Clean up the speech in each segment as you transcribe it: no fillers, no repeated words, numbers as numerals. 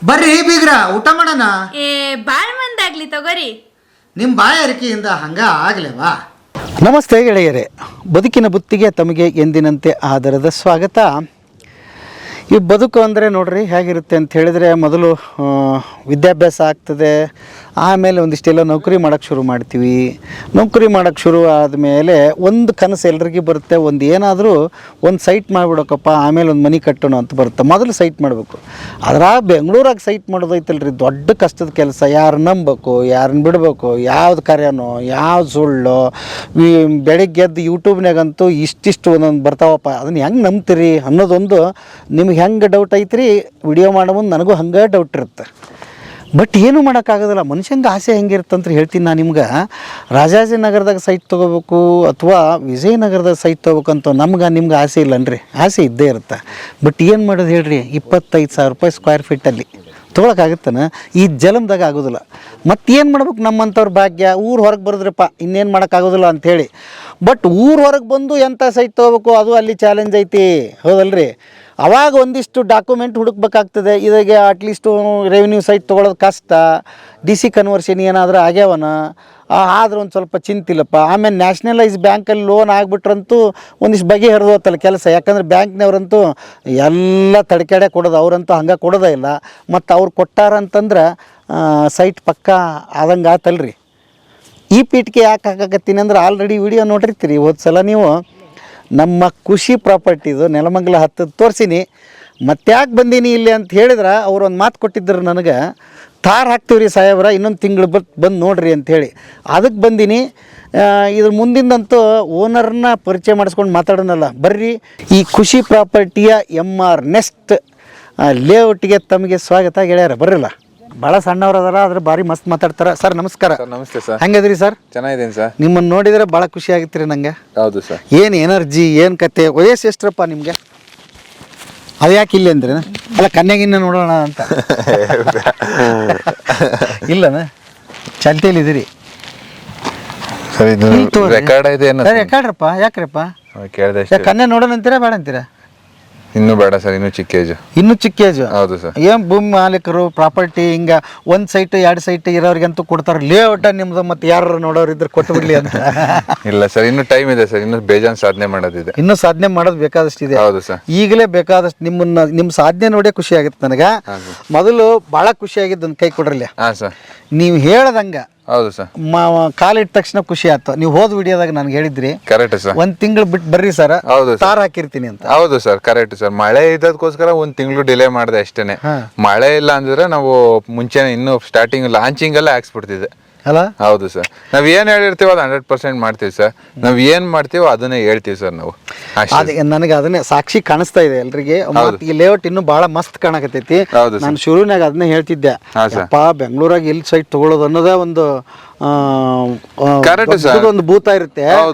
ಬರ್ರಿ ಬೀಗ್ರ ಊಟ ಮಾಡೋಣ. ಬಾಳ್ ಮಂದಾಗ್ಲಿ ತಗೋರಿ. ನಿಮ್ಮ ಬಾಯಾರಿಕೆಯಿಂದ ಹಂಗ ಆಗ್ಲೇವಾ? ನಮಸ್ತೆ ಗೆಳೆಯರೇ, ಬದುಕಿನ ಬುತ್ತಿಗೆ ತಮಗೆ ಎಂದಿನಂತೆ ಆದರದ ಸ್ವಾಗತ. ಈ ಬದುಕು ಅಂದರೆ ನೋಡ್ರಿ ಹೇಗಿರುತ್ತೆ ಅಂತ ಹೇಳಿದರೆ, ಮೊದಲು ವಿದ್ಯಾಭ್ಯಾಸ ಆಗ್ತದೆ, ಆಮೇಲೆ ಒಂದಿಷ್ಟೆಲ್ಲ ನೌಕರಿ ಮಾಡೋಕ್ಕೆ ಶುರು ಮಾಡ್ತೀವಿ. ನೌಕರಿ ಮಾಡೋಕ್ಕೆ ಶುರು ಆದಮೇಲೆ ಒಂದು ಕನಸು ಎಲ್ರಿಗೂ ಬರುತ್ತೆ, ಒಂದು ಏನಾದರೂ ಒಂದು ಸೈಟ್ ಮಾಡಿಬಿಡೋಕಪ್ಪ, ಆಮೇಲೆ ಒಂದು ಮನೆ ಕಟ್ಟೋಣ ಅಂತ ಬರುತ್ತೆ. ಮೊದಲು ಸೈಟ್ ಮಾಡಬೇಕು. ಅದ್ರಾಗ ಬೆಂಗಳೂರಾಗ ಸೈಟ್ ಮಾಡೋದೈತಲ್ರಿ ದೊಡ್ಡ ಕಷ್ಟದ ಕೆಲಸ. ಯಾರು ನಂಬಬೇಕು, ಯಾರನ್ನ ಬಿಡಬೇಕು, ಯಾವ್ದು ಕರೆನೋ ಯಾವ್ದು ಸುಳ್ಳು. ಬೆಳಿಗ್ಗೆ ಎದ್ದು ಯೂಟ್ಯೂಬ್ನಾಗಂತೂ ಇಷ್ಟಿಷ್ಟು ಒಂದೊಂದು ಬರ್ತಾವಪ್ಪ, ಅದನ್ನು ಹೆಂಗೆ ನಂಬ್ತೀರಿ ಅನ್ನೋದೊಂದು ನಿಮ್ಗೆ ಹೆಂಗೆ ಡೌಟ್ ಐತ್ರಿ. ವಿಡಿಯೋ ಮಾಡೋ ಮುಂದೆ ನನಗೂ ಹಂಗೆ ಡೌಟ್ ಇರುತ್ತೆ. ಬಟ್ ಏನೂ ಮಾಡೋಕ್ಕಾಗೋದಿಲ್ಲ. ಮನುಷ್ಯಂಗೆ ಆಸೆ ಹೆಂಗಿರುತ್ತಂತ ಹೇಳ್ತೀನಿ ನಾನು ನಿಮ್ಗೆ. ರಾಜಾಜಿನಗರದಾಗ ಸೈಟ್ ತೊಗೋಬೇಕು ಅಥವಾ ವಿಜಯನಗರದಾಗ ಸೈಟ್ ತೊಗೋಬೇಕಂತ ನಿಮ್ಗೆ ಆಸೆ ಇಲ್ಲನ್ರಿ, ಆಸೆ ಇದ್ದೇ ಇರುತ್ತೆ. ಬಟ್ ಏನು ಮಾಡೋದು ಹೇಳ್ರಿ, 25,000 ರೂಪಾಯಿ ಸ್ಕ್ವೇರ್ ಫೀಟಲ್ಲಿ ತೊಗೊಳಕ್ಕಾಗುತ್ತಾನೆ? ಈ ಜಲಮ್ದಾಗ ಆಗೋದಿಲ್ಲ. ಮತ್ತೇನು ಮಾಡ್ಬೇಕು ನಮ್ಮಂಥವ್ರ ಭಾಗ್ಯ. ಊರು ಹೊರಗೆ ಬರೋದ್ರಪ್ಪ, ಇನ್ನೇನು ಮಾಡೋಕ್ಕಾಗೋದಿಲ್ಲ ಅಂಥೇಳಿ. ಬಟ್ ಊರು ಹೊರಗೆ ಬಂದು ಎಂಥ ಸೈಟ್ ತೊಗೋಬೇಕು, ಅದು ಅಲ್ಲಿ ಚಾಲೆಂಜ್ ಐತಿ, ಹೌದಲ್ರಿ? ಅವಾಗ ಒಂದಿಷ್ಟು ಡಾಕ್ಯುಮೆಂಟ್ ಹುಡುಕ್ಬೇಕಾಗ್ತದೆ. ಇದಾಗೆ ಅಟ್ಲೀಸ್ಟು ರೆವಿನ್ಯೂ ಸೈಟ್ ತೊಗೊಳೋದು ಕಷ್ಟ. DC ಕನ್ವರ್ಷನ್ ಏನಾದರೂ ಆಗ್ಯಾವನ ಆದ್ರೆ ಒಂದು ಸ್ವಲ್ಪ ಚಿಂತಿಲ್ಲಪ್ಪ. ಆಮೇಲೆ ನ್ಯಾಷನಲೈಸ್ ಬ್ಯಾಂಕಲ್ಲಿ ಲೋನ್ ಆಗಿಬಿಟ್ರಂತೂ ಒಂದಿಷ್ಟು ಬಗೆಹರಿದೋತಲ್ಲ ಕೆಲಸ. ಯಾಕಂದ್ರೆ ಬ್ಯಾಂಕ್ನವ್ರಂತೂ ಎಲ್ಲ ತಡ್ಕೆಡೆ ಕೊಡೋದು, ಅವರಂತೂ ಹಂಗೆ ಕೊಡೋದೇ ಇಲ್ಲ. ಮತ್ತು ಅವ್ರು ಕೊಟ್ಟಾರಂತಂದ್ರೆ ಸೈಟ್ ಪಕ್ಕ ಆದಂಗೆ ಆತಲ್ರಿ. ಈ ಪೀಠಕ್ಕೆ ಯಾಕೆ ಹಾಕಕತ್ತೀನಿ ಅಂದ್ರೆ, ಆಲ್ರೆಡಿ ವಿಡಿಯೋ ನೋಡಿರ್ತೀರಿ ಹೋದ ಸಲ ನೀವು. ನಮ್ಮ ಖುಷಿ ಪ್ರಾಪರ್ಟಿದು ನೆಲಮಂಗಲ 10 ತೋರಿಸಿನಿ. ಮತ್ತ್ಯಾಕೆ ಬಂದೀನಿ ಇಲ್ಲಿ ಅಂತ ಹೇಳಿದ್ರೆ, ಅವ್ರು ಒಂದು ಮಾತು ಕೊಟ್ಟಿದ್ದರು ನನಗೆ, ತಾರ್ ಹಾಕ್ತೀವಿ ರೀ ಸಾಹೇಬ್ರ, ಇನ್ನೊಂದು ತಿಂಗಳು ಬಂದು ನೋಡ್ರಿ ಅಂಥೇಳಿ. ಅದಕ್ಕೆ ಬಂದೀನಿ. ಇದ್ರ ಮುಂದಿಂದಂತೂ ಓನರ್ನ ಪರಿಚಯ ಮಾಡಿಸ್ಕೊಂಡು ಮಾತಾಡೋಣಲ್ಲ. ಬರ್ರಿ, ಈ ಖುಷಿ ಪ್ರಾಪರ್ಟಿಯ MR ನೆಸ್ಟ್ ಲೇಔಟ್ಗೆ ತಮಗೆ ಸ್ವಾಗತ ಗೆಳೆಯರ. ಬರ್ರಲ್ಲ, ಭಾಳ ಸಣ್ಣವ್ರು ಅದಾರ, ಆದ್ರೆ ಭಾರಿ ಮಸ್ತ್ ಮಾತಾಡ್ತಾರೆ. ಸರ್ ನಮಸ್ಕಾರ. ನಮಸ್ತೆ ಸರ್. ಹೆಂಗದ್ರಿ ಸರ್? ಚೆನ್ನಾಗಿದ್ದೀನಿ ಸರ್. ನಿಮ್ಮನ್ನು ನೋಡಿದರೆ ಭಾಳ ಖುಷಿ ಆಗಿತ್ತು ರೀ ನಂಗೆ. ಹೌದು ಸರ್. ಏನು ಎನರ್ಜಿ, ಏನು ಕತೆ. ವಯಸ್ಸು ಎಷ್ಟರಪ್ಪ ನಿಮಗೆ? ಅದು ಯಾಕೆ ಇಲ್ಲಿ ಅಂದ್ರೆ, ಅಲ್ಲ ಕನ್ಯಾಗಿನ್ನ ನೋಡೋಣ ಅಂತ ಇಲ್ಲನ ಚಾಲ್ತಿಯಲ್ಲಿದ್ದೀರಿ? ಸರ್ ಇದು ರೆಕಾರ್ಡ್ ಇದೆ. ರೆಕಾರ್ಡ್ರಪ್ಪ, ಯಾಕ್ರಪ್ಪ ಕೇಳಿದೆ. ಕನ್ಯಾ ನೋಡೋಣ ಅಂತೀರಾ ಬೇಡ ಅಂತೀರಾ? ಇನ್ನೂ ಬೇಡ ಸರ್, ಇನ್ನೂ ಚಿಕ್ಕ ಏಜ್. ಇನ್ನೂ ಚಿಕ್ಕ ಏಜ್? ಹೌದು ಸರ್. ಏನು ಭೂಮಿ ಮಾಲೀಕರು ಪ್ರಾಪರ್ಟಿ ಹಿಂಗೆ 1 ಸೈಟ್ 2 ಸೈಟ್ ಇರೋರಿಗಂತೂ ಕೊಡ್ತಾರೆ. ಲೇಔಟ ನಿಮ್ದು ಮತ್ತೆ ಯಾರು ನೋಡೋರು ಇದ್ರೆ ಕೊಟ್ಟು ಬಿಡ್ಲಿ ಅಂತ. ಇಲ್ಲ ಸರ್, ಇನ್ನೂ ಟೈಮ್ ಇದೆ ಸರ್, ಇನ್ನೂ ಬೇಜಾನ್ ಸಾಧನೆ ಮಾಡೋದಿದೆ. ಇನ್ನೂ ಸಾಧನೆ ಮಾಡೋದು ಬೇಕಾದಷ್ಟು ಇದೆ. ಹೌದು ಸರ್. ಈಗಲೇ ಬೇಕಾದಷ್ಟು ನಿಮ್ಮ ಸಾಧನೆ ನೋಡೇ ಖುಷಿ ಆಗುತ್ತೆ ನನಗೆ. ಮೊದಲು ಭಾಳ ಖುಷಿ ಆಗಿದ್ದು ಒಂದು ಕೈ ಕೊಡ್ರಲ್ಲ. ಹಾಂ ಸರ್. ನೀವು ಹೇಳ್ದಂಗೆ ಹೌದು ಸರ್, ಕಾಲಿಟ್ಟ ತಕ್ಷಣ ಖುಷಿ ಆಯ್ತು. ನೀವು ಹೋದ ವಿಡಿಯೋದಾಗ ನನಗೆ ಹೇಳಿದ್ರಿ ಕರೆಕ್ಟ್ ಸರ್, 1 ತಿಂಗಳು ಬಿಟ್ಟು ಬರ್ರಿ ಸರ್, ಹೌದು ತಾರ್ ಹಾಕಿರ್ತೀನಿ ಅಂತ. ಹೌದು ಸರ್, ಕರೆಕ್ಟ್ ಸರ್. ಮಳೆ ಇದ್ದದಕ್ಕೋಸ್ಕರ 1 ತಿಂಗಳು ಡಿಲೇ ಮಾಡಿದೆ ಅಷ್ಟೇನೆ. ಮಳೆ ಇಲ್ಲ ಅಂದ್ರೆ ನಾವು ಮುಂಚೆನೆ ಇನ್ನೂ ಸ್ಟಾರ್ಟಿಂಗ್ ಲಾಂಚಿಂಗ್ ಎಲ್ಲ ಹಾಕ್ಸ್ಬಿಡ್ತಿದ್ದೆ ಅಲ್ಲ. ಹೌದು ಸರ್, ನಾವ್ ಏನ್ ಹೇಳಿರ್ತೀವೋ ಅದು 100% ಮಾಡ್ತೀವಿ ಸರ್. ನಾವ್ ಏನ್ ಮಾಡ್ತೀವೋ ಅದನ್ನೇ ಹೇಳ್ತೀವಿ ಸರ್ ನಾವು. ನನಗೆ ಅದನ್ನೇ ಸಾಕ್ಷಿ ಕಾಣಿಸ್ತಾ ಇದೆ ಎಲ್ರಿಗೆ. ಈ ಲೇಔಟ್ ಇನ್ನು ಬಹಳ ಮಸ್ತ್ ಕಾಣಕತ್ತೈತಿ. ನಾನು ಶುರುನಾಗ ಅದನ್ನೇ ಹೇಳ್ತಿದ್ದೆ, ಅಪ್ಪ ಬೆಂಗಳೂರಾಗ ಎಲ್ಲಿ ಸೈಟ್ ತಗೊಳ್ಳೋದು ಅನ್ನೋದೇ ಒಂದು ಒಂದು ಭೂತ ಇರುತ್ತೆ.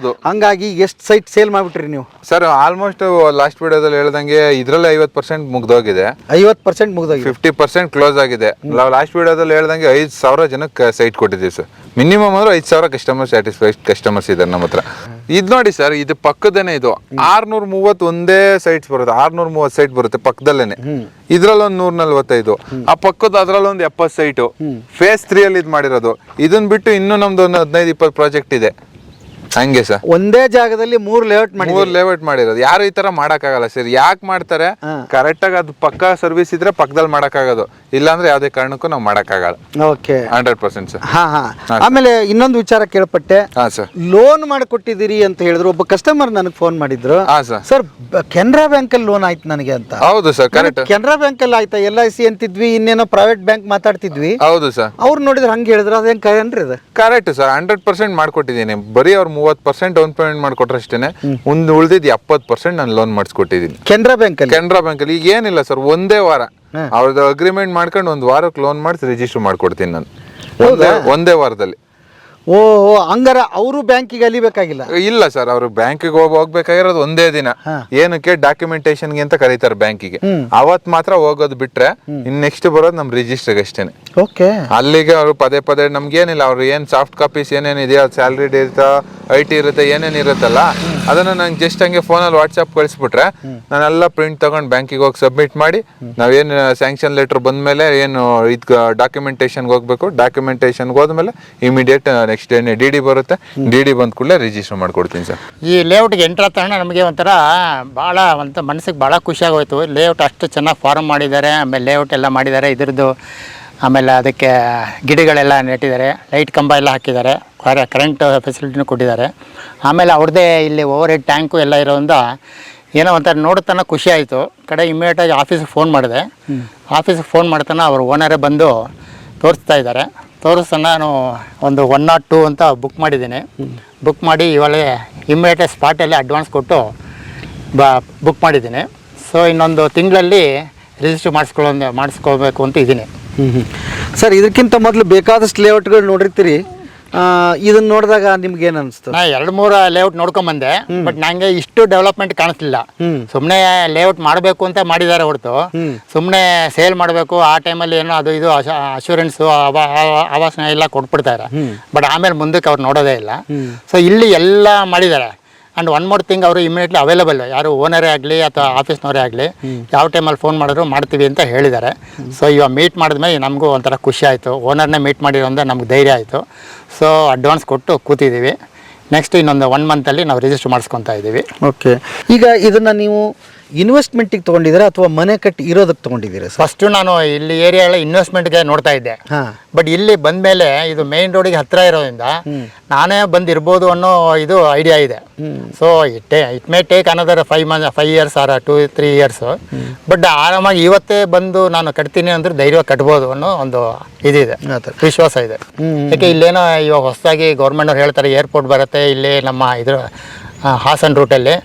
ಹಂಗಾಗಿ ಎಷ್ಟು ಸೈಟ್ ಸೇಲ್ ಮಾಡ್ಬಿಟ್ರಿ ನೀವು? ಸರ್ ಆಲ್ಮೋಸ್ಟ್ ಲಾಸ್ಟ್ ವಿಡಿಯೋದಲ್ಲಿ ಹೇಳ್ದಂಗೆ ಇದ್ರಲ್ಲಿ 50% ಮುಗ್ದೋಗಿದೆ. 50% ಮುಗ್ದೋಗಿದೆ, 50% ಕ್ಲೋಸ್ ಆಗಿದೆ. ಲಾಸ್ಟ್ ವಿಡಿಯೋದಲ್ಲಿ ಹೇಳ್ದಂಗೆ 5,000 ಜನಕ್ಕೆ ಸೈಟ್ ಕೊಟ್ಟಿದ್ದೀವಿ ಸರ್. ಮಿನಿಮಮ್ ಅಂದ್ರೆ 5,000 ಕಸ್ಟಮರ್ ಸ್ಯಾಟಿಸ್ಫೈಡ್ ಕಸ್ಟಮರ್ಸ್ ಇದ್ದಾರೆ ನಮ್ಮ ಹತ್ರ. ಇದು ನೋಡಿ ಸರ್, ಇದು ಪಕ್ಕದೇನೆ ಇದು 630 ಒಂದೇ ಸೈಟ್ಸ್ ಬರುತ್ತೆ. 630 ಸೈಟ್ ಬರುತ್ತೆ ಪಕ್ಕದಲ್ಲೇನೆ. ಇದ್ರಲ್ಲಿ ಒಂದು 145, ಆ ಪಕ್ಕದ ಅದ್ರಲ್ಲಿ ಒಂದು 70 ಸೈಟು ಫೇಸ್ 3 ಅಲ್ಲಿ ಇದು ಮಾಡಿರೋದು. ಇದನ್ನ ಬಿಟ್ಟು ಇನ್ನೂ ನಮ್ದು ಒಂದು 15-20 ಪ್ರಾಜೆಕ್ಟ್ ಇದೆ ಹಂಗೆ ಸರ್. ಒಂದೇ ಜಾಗದಲ್ಲಿ 3 ಲೇಔಟ್ ಮಾಡಿರೋದು. ಯಾರು ಈ ತರ ಮಾಡಕ್ಕಾಗಲ್ಲ ಸರ್. ಯಾಕೆ ಮಾಡ್ತಾರೆ? ಕರೆಕ್ಟ್ ಆಗಿ ಅದು ಪಕ್ಕ ಸರ್ವಿಸ್ ಇದ್ರೆ ಪಕ್ಕದಲ್ಲಿ ಮಾಡಕ್ಕಾಗೋದು, ಇಲ್ಲಾಂದ್ರೆ ಯಾವ್ದೇ ಕಾರಣಕ್ಕೂ ನಾವು ಮಾಡಕ್ಕಾಗಲ್ಲ. Okay, 100% sir. ಆಮೇಲೆ ಇನ್ನೊಂದು ವಿಚಾರ ಕೇಳ್ಪಟ್ಟೆ. ಸರ್, ಲೋನ್ ಮಾಡಿಕೊಟ್ಟಿದ್ದೀರಿ ಅಂತ ಹೇಳಿದ್ರು. ಒಬ್ಬ ಕಸ್ಟಮರ್ ನನಗೆ ಫೋನ್ ಮಾಡಿದ್ರು, ಸರ್ ಕೆನರಾ ಬ್ಯಾಂಕ್ ಅಲ್ಲಿ ಲೋನ್ ಆಯ್ತು ನನಗೆ ಅಂತ. ಹೌದು ಸರ್, ಕರೆಕ್ಟ್. ಕೆನರಾ ಬ್ಯಾಂಕ್ ಅಲ್ಲಿ ಆಯ್ತಾ? LIC ಅಂತಿದ್ವಿ, ಇನ್ನೇನೋ ಪ್ರೈವೇಟ್ ಬ್ಯಾಂಕ್ ಮಾತಾಡ್ತಿದ್ವಿ. ಹೌದು ಸರ್. ಅವ್ರು ನೋಡಿದ್ರೆ ಹಂಗೆ ಹೇಳಿದ್ರು. ಅದೇನ್ ಕರೆನ್ರಿ ಅದು? Correct sir, 100% ಮಾಡ್ಕೊಟ್ಟಿದ್ದೀನಿ. ಬರೀ ಅವ್ರು 30% ಡೌನ್ ಪೇಮೆಂಟ್ ಮಾಡ್ಕೊಟ್ರೆ ಅಷ್ಟೇನೆ. ಒಂದು ಉಳಿದಿದ್ದು 70% ನಾನು ಲೋನ್ ಮಾಡಿಸ್ಕೊಟ್ಟಿದ್ದೀನಿ ಕೆನರಾ ಬ್ಯಾಂಕ್ ಅಲ್ಲಿ. ಈಗ ಏನಿಲ್ಲ ಸರ್, ಒಂದೇ ವಾರ ಅವ್ರದ್ದು ಅಗ್ರಿಮೆಂಟ್ ಮಾಡ್ಕೊಂಡು 1 ವಾರಕ್ಕೆ ಲೋನ್ ಮಾಡಿಸಿ ರಿಜಿಸ್ಟರ್ ಮಾಡ್ಕೊಡ್ತೀನಿ ನಾನು ಒಂದೇ ವಾರದಲ್ಲಿ. ಓ, ಹಂಗಾರ ಅವರು ಬ್ಯಾಂಕಿಗೆ ಅಲಿಬೇಕಾಗಿಲ್ಲ? ಇಲ್ಲ ಸರ್, ಅವರು ಬ್ಯಾಂಕಿಗೆ ಹೋಗ್ಬೇಕಾಗಿರೋದು ಒಂದೇ ದಿನ. ಏನಕ್ಕೆ? ಡಾಕ್ಯುಮೆಂಟೇಶನ್ಗೆ ಅಂತ ಕರೀತಾರೆ ಬ್ಯಾಂಕಿಗೆ. ಅವತ್ ಮಾತ್ರ ಹೋಗೋದು ಬಿಟ್ರೆ ಇನ್ ನೆಕ್ಸ್ಟ್ ಬರೋದು ನಮ್ ರಿಜಿಸ್ಟರ್ಗೆ ಅಷ್ಟೇನೆ. ಓಕೆ. ಅಲ್ಲಿಗೆ ಅವರು ಪದೇ ನಮ್ಗೆ ಏನಿಲ್ಲ, ಅವ್ರು ಏನ್ ಸಾಫ್ಟ್ ಕಾಪೀಸ್ ಏನೇನಿದೆಯೋ, ಸ್ಯಾಲ್ರಿ ಡೇಟಾ IT ಇರುತ್ತೆ ಏನೇನು ಇರುತ್ತಲ್ಲ ಅದನ್ನ ನಂಗೆ ಜಸ್ಟ್ ಹಂಗೆ ಫೋನಲ್ಲಿ ವಾಟ್ಸಪ್ ಕಳಿಸ್ಬಿಟ್ರೆ ನಾನೆಲ್ಲ ಪ್ರಿಂಟ್ ತಗೊಂಡು ಬ್ಯಾಂಕಿಗೆ ಹೋಗಿ ಸಬ್ಮಿಟ್ ಮಾಡಿ ನಾವೇನು ಸ್ಯಾಂಕ್ಷನ್ ಲೆಟರ್ ಬಂದ್ಮೇಲೆ ಏನು ಇದು ಡಾಕ್ಯುಮೆಂಟೇಶನ್ಗೆ ಹೋಗ್ಬೇಕು, ಡಾಕ್ಯುಮೆಂಟೇಶನ್ಗೆ ಹೋದ್ಮೇಲೆ ಇಮಿಡಿಯೇಟ್ ನೆಕ್ಸ್ಟ್ ಡೇ DD ಬರುತ್ತೆ. DD ಬಂದ ಕೂಡಲೇ ರಿಜಿಸ್ಟರ್ ಮಾಡ್ಕೊಡ್ತೀನಿ ಸರ್. ಈ ಲೇಔಟ್ಗೆ ಎಂಟ್ರ್ ತಗೊಂಡ ನಮಗೆ ಒಂಥರ ಭಾಳ ಮನಸ್ಸಿಗೆ ಭಾಳ ಖುಷಿಯಾಗೋಯ್ತು. ಲೇಔಟ್ ಅಷ್ಟು ಚೆನ್ನಾಗಿ ಫಾರ್ಮ್ ಮಾಡಿದ್ದಾರೆ, ಆಮೇಲೆ ಲೇಔಟ್ ಎಲ್ಲ ಮಾಡಿದ್ದಾರೆ ಇದ್ರದ್ದು. ಆಮೇಲೆ ಅದಕ್ಕೆ ಗಿಡಗಳೆಲ್ಲ ನೆಟ್ಟಿದ್ದಾರೆ, ಲೈಟ್ ಕಂಬ ಎಲ್ಲ ಹಾಕಿದ್ದಾರೆ, ಕರೆಂಟ್ ಫೆಸಿಲಿಟಿನೂ ಕೊಟ್ಟಿದ್ದಾರೆ. ಆಮೇಲೆ ಅವ್ರದ್ದೇ ಇಲ್ಲಿ ಓವರ್ ಹೆಡ್ ಟ್ಯಾಂಕು ಎಲ್ಲ ಇರೋದ್ರಿಂದ ಏನೋ ಒಂಥರ ನೋಡುತ್ತಾನ ಖುಷಿ ಆಯಿತು. ಕಡೆ ಇಮಿಡಿಯೇಟಾಗಿ ಆಫೀಸಿಗೆ ಫೋನ್ ಮಾಡಿದೆ. ಆಫೀಸಿಗೆ ಫೋನ್ ಮಾಡ್ತಾನೆ ಅವ್ರ ಓನರೇ ಬಂದು ತೋರಿಸ್ತಾ ಇದ್ದಾರೆ. ನಾನು ಒಂದು 102 ಅಂತ ಬುಕ್ ಮಾಡಿದ್ದೀನಿ. ಬುಕ್ ಮಾಡಿ ಇವಾಗ ಇಮಿಡಿಯೇಟಾಗಿ ಸ್ಪಾಟಲ್ಲಿ ಅಡ್ವಾನ್ಸ್ ಕೊಟ್ಟು ಬುಕ್ ಮಾಡಿದ್ದೀನಿ. ಸೊ ಇನ್ನೊಂದು ತಿಂಗಳಲ್ಲಿ ರಿಜಿಸ್ಟರ್ ಮಾಡಿಸ್ಕೋಬೇಕು ಅಂತ ಇದ್ದೀನಿ. ಸರ್, ಇದಕ್ಕಿಂತ ಮೊದಲು ಬೇಕಾದಷ್ಟು ಲೇಔಟ್ಗಳು ನೋಡಿರ್ತೀರಿ, ಇದನ್ನ ನೋಡಿದಾಗ ನಿಮ್ಗೆ ಏನು ಅನಿಸ್ತು? ನಾ 2-3 ಲೇಔಟ್ ನೋಡ್ಕೊಂಬಂದೆ, ಬಟ್ ನಂಗೆ ಇಷ್ಟು ಡೆವಲಪ್ಮೆಂಟ್ ಕಾಣಿಸ್ಲಿಲ್ಲ. ಸುಮ್ಮನೆ ಲೇಔಟ್ ಮಾಡಬೇಕು ಅಂತ ಮಾಡಿದ್ದಾರೆ ಹೊರತು ಸುಮ್ಮನೆ ಸೇಲ್ ಮಾಡಬೇಕು ಆ ಟೈಮಲ್ಲಿ ಏನೋ ಅದು ಇದು ಅಶ್ಯೂರೆನ್ಸು ಆವಾಸನ ಎಲ್ಲ ಕೊಟ್ಬಿಡ್ತಾರೆ. ಬಟ್ ಆಮೇಲೆ ಮುಂದಕ್ಕೆ ಅವ್ರು ನೋಡೋದೇ ಇಲ್ಲ. ಸೊ ಇಲ್ಲಿ ಎಲ್ಲ ಮಾಡಿದ್ದಾರೆ. ಆ್ಯಂಡ್ ಒನ್ ಮೋರ್ ಥಿಂಗ್, ಅವರು ಇಮಿಡಿಯೇಟ್ಲಿ ಅವೈಲೇಬಲ್, ಯಾರು ಓನರೇ ಆಗಲಿ ಅಥವಾ ಆಫೀಸ್ನವರೇ ಆಗಲಿ ಯಾವ ಟೈಮಲ್ಲಿ ಫೋನ್ ಮಾಡಿದ್ರು ಮಾಡ್ತೀವಿ ಅಂತ ಹೇಳಿದ್ದಾರೆ. ಸೊ ಇವಾಗ ಮೀಟ್ ಮಾಡಿದ್ಮೇಲೆ ನಮಗೂ ಒಂಥರ ಖುಷಿ ಆಯಿತು. ಓನರ್ನೇ ಮೀಟ್ ಮಾಡಿರೋಂದ್ರೆ ನಮ್ಗೆ ಧೈರ್ಯ ಆಯಿತು. ಸೊ ಅಡ್ವಾನ್ಸ್ ಕೊಟ್ಟು ಕೂತಿದ್ದೀವಿ. ನೆಕ್ಸ್ಟ್ ಇನ್ನೊಂದು 1 ಮಂತಲ್ಲಿ ನಾವು ರಿಜಿಸ್ಟರ್ ಮಾಡಿಸ್ಕೊತಾ ಇದ್ದೀವಿ. ಓಕೆ, ಈಗ ಇದನ್ನು ನೀವು ಇನ್ವೆಸ್ಟ್ಮೆಂಟಿಗೆ ತೊಗೊಂಡಿದ್ದೀರಾ ಅಥವಾ ಮನೆ ಕಟ್ಟಿ ಇರೋದಕ್ಕೆ ತೊಗೊಂಡಿದ್ದೀರಾ? ಫಸ್ಟು ನಾನು ಇಲ್ಲಿ ಏರಿಯಾ ಎಲ್ಲ ಇನ್ವೆಸ್ಟ್ಮೆಂಟ್ಗೆ ನೋಡ್ತಾ ಇದ್ದೆ. ಬಟ್ ಇಲ್ಲಿ ಬಂದಮೇಲೆ ಇದು ಮೇನ್ ರೋಡಿಗೆ ಹತ್ತಿರ ಇರೋದ್ರಿಂದ ನಾನೇ ಬಂದಿರ್ಬೋದು ಅನ್ನೋ ಇದು ಐಡಿಯಾ ಇದೆ. So it may take another 5 years or 2-3 years. But ಆರಾಮಾಗಿ ಇವತ್ತೇ ಬಂದು ನಾನು ಕಟ್ತೀನಿ ಅಂದ್ರೆ ಧೈರ್ಯವಾಗಿ ಕಟ್ಬೋದು ಅನ್ನೋ ಒಂದು ಇದಿದೆ, ವಿಶ್ವಾಸ ಇದೆ. ಯಾಕೆ ಇಲ್ಲೇನೋ ಇವಾಗ ಹೊಸದಾಗಿ ಗೌರ್ಮೆಂಟ್ ಅವ್ರು ಹೇಳ್ತಾರೆ ಏರ್ಪೋರ್ಟ್ ಬರುತ್ತೆ ಇಲ್ಲಿ ನಮ್ಮ ಇದ್ರ ಹಾಸನ್ ರೂಟಲ್ಲಿ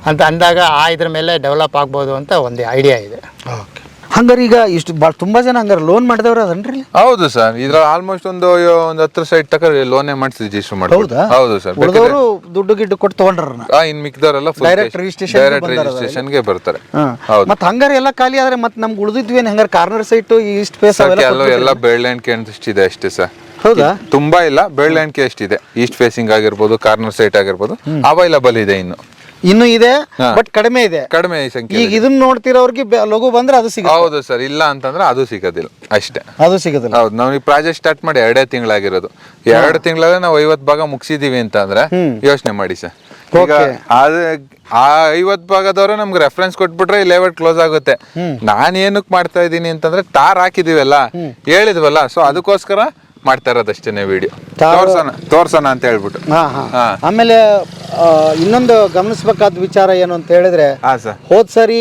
ಅಂತ ಅಂದಾಗ ಇದ್ರ ಮೇಲೆ ಡೆವಲಪ್ ಆಗ್ಬೋದು ಅಂತ ಒಂದು ಐಡಿಯಾ ಇದೆ. ಓಕೆ, ಹಂಗಾರೆ ಈಗ ಇಷ್ಟು ಭಾಳ ತುಂಬ ಜನ ಹಂಗಾರೆ ಲೋನ್ ಮಾಡಿದವ್ರು ಅದನ್ರಿ? ಹೌದು ಸರ್, ಇದ್ರ ಆಲ್ಮೋಸ್ಟ್ ಒಂದು 10 ಸೈಟ್ ತಕ ಲೋನೇ ಮಾಡಿಸಿ ರಿಜಿಸ್ಟರ್ ಮಾಡ್ಬೋದು. ಹೌದು ಸರ್, ಉಳಿದವರು ದುಡ್ಡು ಗಿಡ್ಡು ಕೊಟ್ಟು ತಗೊಂಡ್ರ ಇನ್ ಮಿಕ್ದವರೆಲ್ಲ ಡೈರೆಕ್ಟ್ ರಿಜಿಸ್ಟ್ರೇಷನ್ಗೆ ಬರ್ತಾರೆ. ಮತ್ತೆ ಹಂಗಾರೆ ಎಲ್ಲ ಖಾಲಿ ಆದ್ರೆ ಮತ್ತೆ ನಮ್ಗೆ ಉಳಿದಿದ್ವಿ ಹಂಗಾರೆ ಕಾರ್ನರ್ ಸೈಟ್ ಈಸ್ಟ್ ಫೇಸ್ ಎಲ್ಲ ಬೆಳ್ಳೆಣ್ಕೆ ಅಷ್ಟಿದೆ ಅಷ್ಟೇ ಸರ್. ಹೌದಾ? ತುಂಬಾ ಇಲ್ಲ, ಬೆಳ್ಳೆಣ್ಕೆ ಅಷ್ಟಿದೆ. ಈಸ್ಟ್ ಫೇಸಿಂಗ್ ಆಗಿರ್ಬೋದು, ಕಾರ್ನರ್ ಸೈಟ್ ಆಗಿರ್ಬೋದು ಅವೈಲಬಲ್ ಇದೆ. ಇನ್ನು ಇದೆ, ಬಟ್ ಕಡಿಮೆ ಇದೆ, ಕಡಿಮೆ ಸಂಖ್ಯೆ. ಈಗ ಇದನ್ನ ನೋಡ್ತಿರೋರ್ಗೆ ಲಘು ಬಂದ್ರೆ ಅದು ಸಿಗುತ್ತೆ. ಹೌದು ಸರ್, ಇಲ್ಲ ಅಂತಂದ್ರೆ ಅದು ಸಿಗೋದಿಲ್ಲ ಅಷ್ಟೇ. ಅದು ಸಿಗೋದಿಲ್ಲ. ಹೌದು, ನಾವು ಈ ಪ್ರಾಜೆಕ್ಟ್ ಸ್ಟಾರ್ಟ್ ಮಾಡಿ 2 ತಿಂಗಳಾಗಿರೋದು. 2 ತಿಂಗಳಲ್ಲಿ ನಾವು 50 ಭಾಗ ಮುಗಿಸಿದೀವಿ ಅಂತಂದ್ರೆ ಯೋಚನೆ ಮಾಡಿ ಸರ್. ಈಗ ಆ 50 ಭಾಗದವ್ರೆ ನಮ್ಗೆ ರೆಫರೆನ್ಸ್ ಕೊಟ್ಬಿಟ್ರೆ ಈ ಲೇಔಟ್ ಕ್ಲೋಸ್ ಆಗುತ್ತೆ. ನಾನ್ ಏನಕ್ಕೆ ಮಾಡ್ತಾ ಇದ್ದೀನಿ ಅಂತಂದ್ರೆ ಟಾರ್ ಹಾಕಿದೀವಲ್ಲ, ಹೇಳಿದ್ವಲ್ಲ, ಸೊ ಅದಕ್ಕೋಸ್ಕರ ಮಾಡ್ತಾ ಇರೋದಷ್ಟೇನೆ ವಿಡಿಯೋ ತೋರ್ಸೋಣ ಅಂತ ಹೇಳ್ಬಿಟ್ಟು. ಆಮೇಲೆ ಇನ್ನೊಂದು ಗಮನಿಸಬೇಕಾದ ವಿಚಾರ ಏನು ಅಂತ ಹೇಳಿದ್ರೆ, ಹೋದ್ ಸರಿ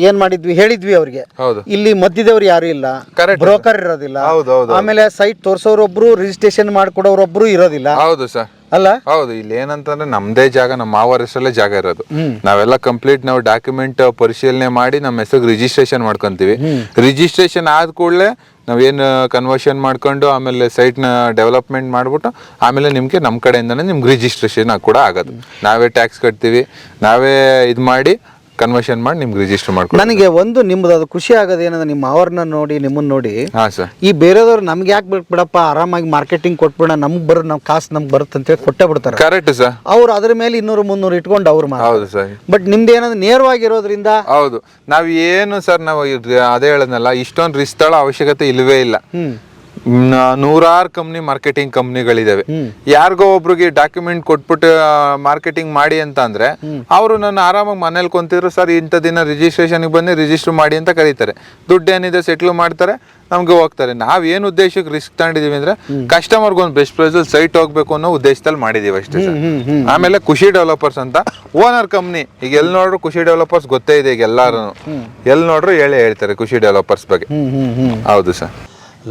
ಏನ್ ಮಾಡಿದ್ವಿ ಹೇಳಿದ್ವಿ ಅವ್ರಿಗೆ, ಇಲ್ಲಿ ಮಧ್ಯದವ್ರು ಯಾರು ಇಲ್ಲ, ಬ್ರೋಕರ್ ಇರೋದಿಲ್ಲ, ಆಮೇಲೆ ಸೈಟ್ ತೋರ್ಸೋರೊಬ್ರು ರಿಜಿಸ್ಟ್ರೇಷನ್ ಮಾಡ್ಕೊಡೋರೊಬ್ರು ಇರೋದಿಲ್ಲ. ಹೌದು ಸರ್, ಅಲ್ಲ? ಹೌದು, ಇಲ್ಲಿ ಏನಂತಂದ್ರೆ ನಮ್ದೇ ಜಾಗ, ನಮ್ಮ ಮಾವ ಹೆಸರಲ್ಲೇ ಜಾಗ ಇರೋದು. ನಾವೆಲ್ಲ ಕಂಪ್ಲೀಟ್ ನಾವು ಡಾಕ್ಯುಮೆಂಟ್ ಪರಿಶೀಲನೆ ಮಾಡಿ ನಮ್ಮ ಹೆಸರು ರಿಜಿಸ್ಟ್ರೇಷನ್ ಮಾಡ್ಕೊಂತೀವಿ. ರಿಜಿಸ್ಟ್ರೇಷನ್ ಆದ ಕೂಡಲೇ ನಾವೇನು ಕನ್ವರ್ಷನ್ ಮಾಡ್ಕೊಂಡು ಆಮೇಲೆ ಸೈಟ್ನ ಡೆವಲಪ್ಮೆಂಟ್ ಮಾಡ್ಬಿಟ್ಟು ಆಮೇಲೆ ನಿಮ್ಗೆ ನಮ್ಮ ಕಡೆಯಿಂದನೇ ನಿಮ್ಗೆ ರಿಜಿಸ್ಟ್ರೇಷನ್ ಕೂಡ ಆಗೋದು. ನಾವೇ ಟ್ಯಾಕ್ಸ್ ಕಟ್ತೀವಿ, ನಾವೇ ಇದು ಮಾಡಿ ಕನ್ವರ್ಷನ್ ಮಾಡಿ ನಿಮ್ಗೆ ರಿಜಿಸ್ಟರ್ ಮಾಡ್ಕೊಂಡು. ನನಗೆ ಒಂದು ನಿಮ್ದು ಅದು ಖುಷಿ ಆಗೋದು ಏನಂದ್ರೆ, ನಿಮ್ಮ ಅವ್ರನ್ನ ನೋಡಿ ನಿಮ್ಮನ್ನ ನೋಡಿ ಈ ಬೇರೆದವ್ರು ನಮ್ಗೆ ಯಾಕೆ ಬಿಡಪ್ಪ ಆರಾಮಾಗಿ ಮಾರ್ಕೆಟಿಂಗ್ ಕೊಟ್ಬಿಡ, ನಮ್ಗೆ ಬರೋ ನಮ್ಮ ಕಾಸು ನಮ್ಗೆ ಬರುತ್ತೆ ಅಂತೇಳಿ ಕೊಟ್ಟೆ ಬಿಡ್ತಾರೆ. Correct sir. ಅವ್ರು ಅದ್ರ ಮೇಲೆ 200-300 ಇಟ್ಕೊಂಡು ಅವ್ರು ಹೌದು ಸರ್. ಬಟ್ ನಿಮ್ದು ಏನಂದ್ರೆ ನೇರವಾಗಿರೋದ್ರಿಂದ. ಹೌದು, ನಾವ್ ಏನು ಸರ್, ನಾವು ಅದೇ ಹೇಳದ್ನಲ್ಲ, ಇಷ್ಟೊಂದು ರಿಸ್ಕ್ ತಗೊಳ್ಳೋ ಅವಶ್ಯಕತೆ ಇಲ್ವೇ ಇಲ್ಲ. 100 ಕಂಪ್ನಿ ಮಾರ್ಕೆಟಿಂಗ್ ಕಂಪ್ನಿಗಳಿದಾವೆ. ಯಾರಿಗೋ ಒಬ್ರಿಗೆ ಡಾಕ್ಯುಮೆಂಟ್ ಕೊಟ್ಬಿಟ್ಟು ಮಾರ್ಕೆಟಿಂಗ್ ಮಾಡಿ ಅಂತ ಅಂದ್ರೆ ಅವರು ನನ್ನ ಆರಾಮಾಗಿ ಮನೇಲಿ ಕುಂತಿದ್ರು, ಸರ್ ಇಂಥ ದಿನ ರಿಜಿಸ್ಟ್ರೇಷನ್ಗೆ ಬಂದು ರಿಜಿಸ್ಟರ್ ಮಾಡಿ ಅಂತ ಕರೀತಾರೆ. ದುಡ್ಡು ಏನಿದೆ ಸೆಟ್ಲ್ ಮಾಡ್ತಾರೆ, ನಮ್ಗೆ ಹೋಗ್ತಾರೆ. ನಾವ್ ಏನ್ ಉದ್ದೇಶಕ್ಕೆ ರಿಸ್ಕ್ ತಗೊಂಡಿದೀವಿ ಅಂದ್ರೆ ಕಸ್ಟಮರ್ಗೆ ಒಂದು ಬೆಸ್ಟ್ ಪ್ರೈಸ್ ಸೈಟ್ ಹೋಗ್ಬೇಕು ಅನ್ನೋ ಉದ್ದೇಶದಲ್ಲಿ ಮಾಡಿದೀವಿ ಅಷ್ಟೇ ಸರ್. ಆಮೇಲೆ ಖುಷಿ ಡೆವಲಪರ್ಸ್ ಅಂತ ಓನರ್ ಕಂಪ್ನಿ, ಈಗ ಎಲ್ಲಿ ನೋಡ್ರು ಖುಷಿ ಡೆವಲಪರ್ಸ್ ಗೊತ್ತೇ ಇದೆ. ಈಗ ಎಲ್ಲಾರು ಎಲ್ಲಿ ನೋಡ್ರು ಹೇಳ್ತಾರೆ ಖುಷಿ ಡೆವಲಪರ್ಸ್ ಬಗ್ಗೆ. ಹೌದು ಸರ್.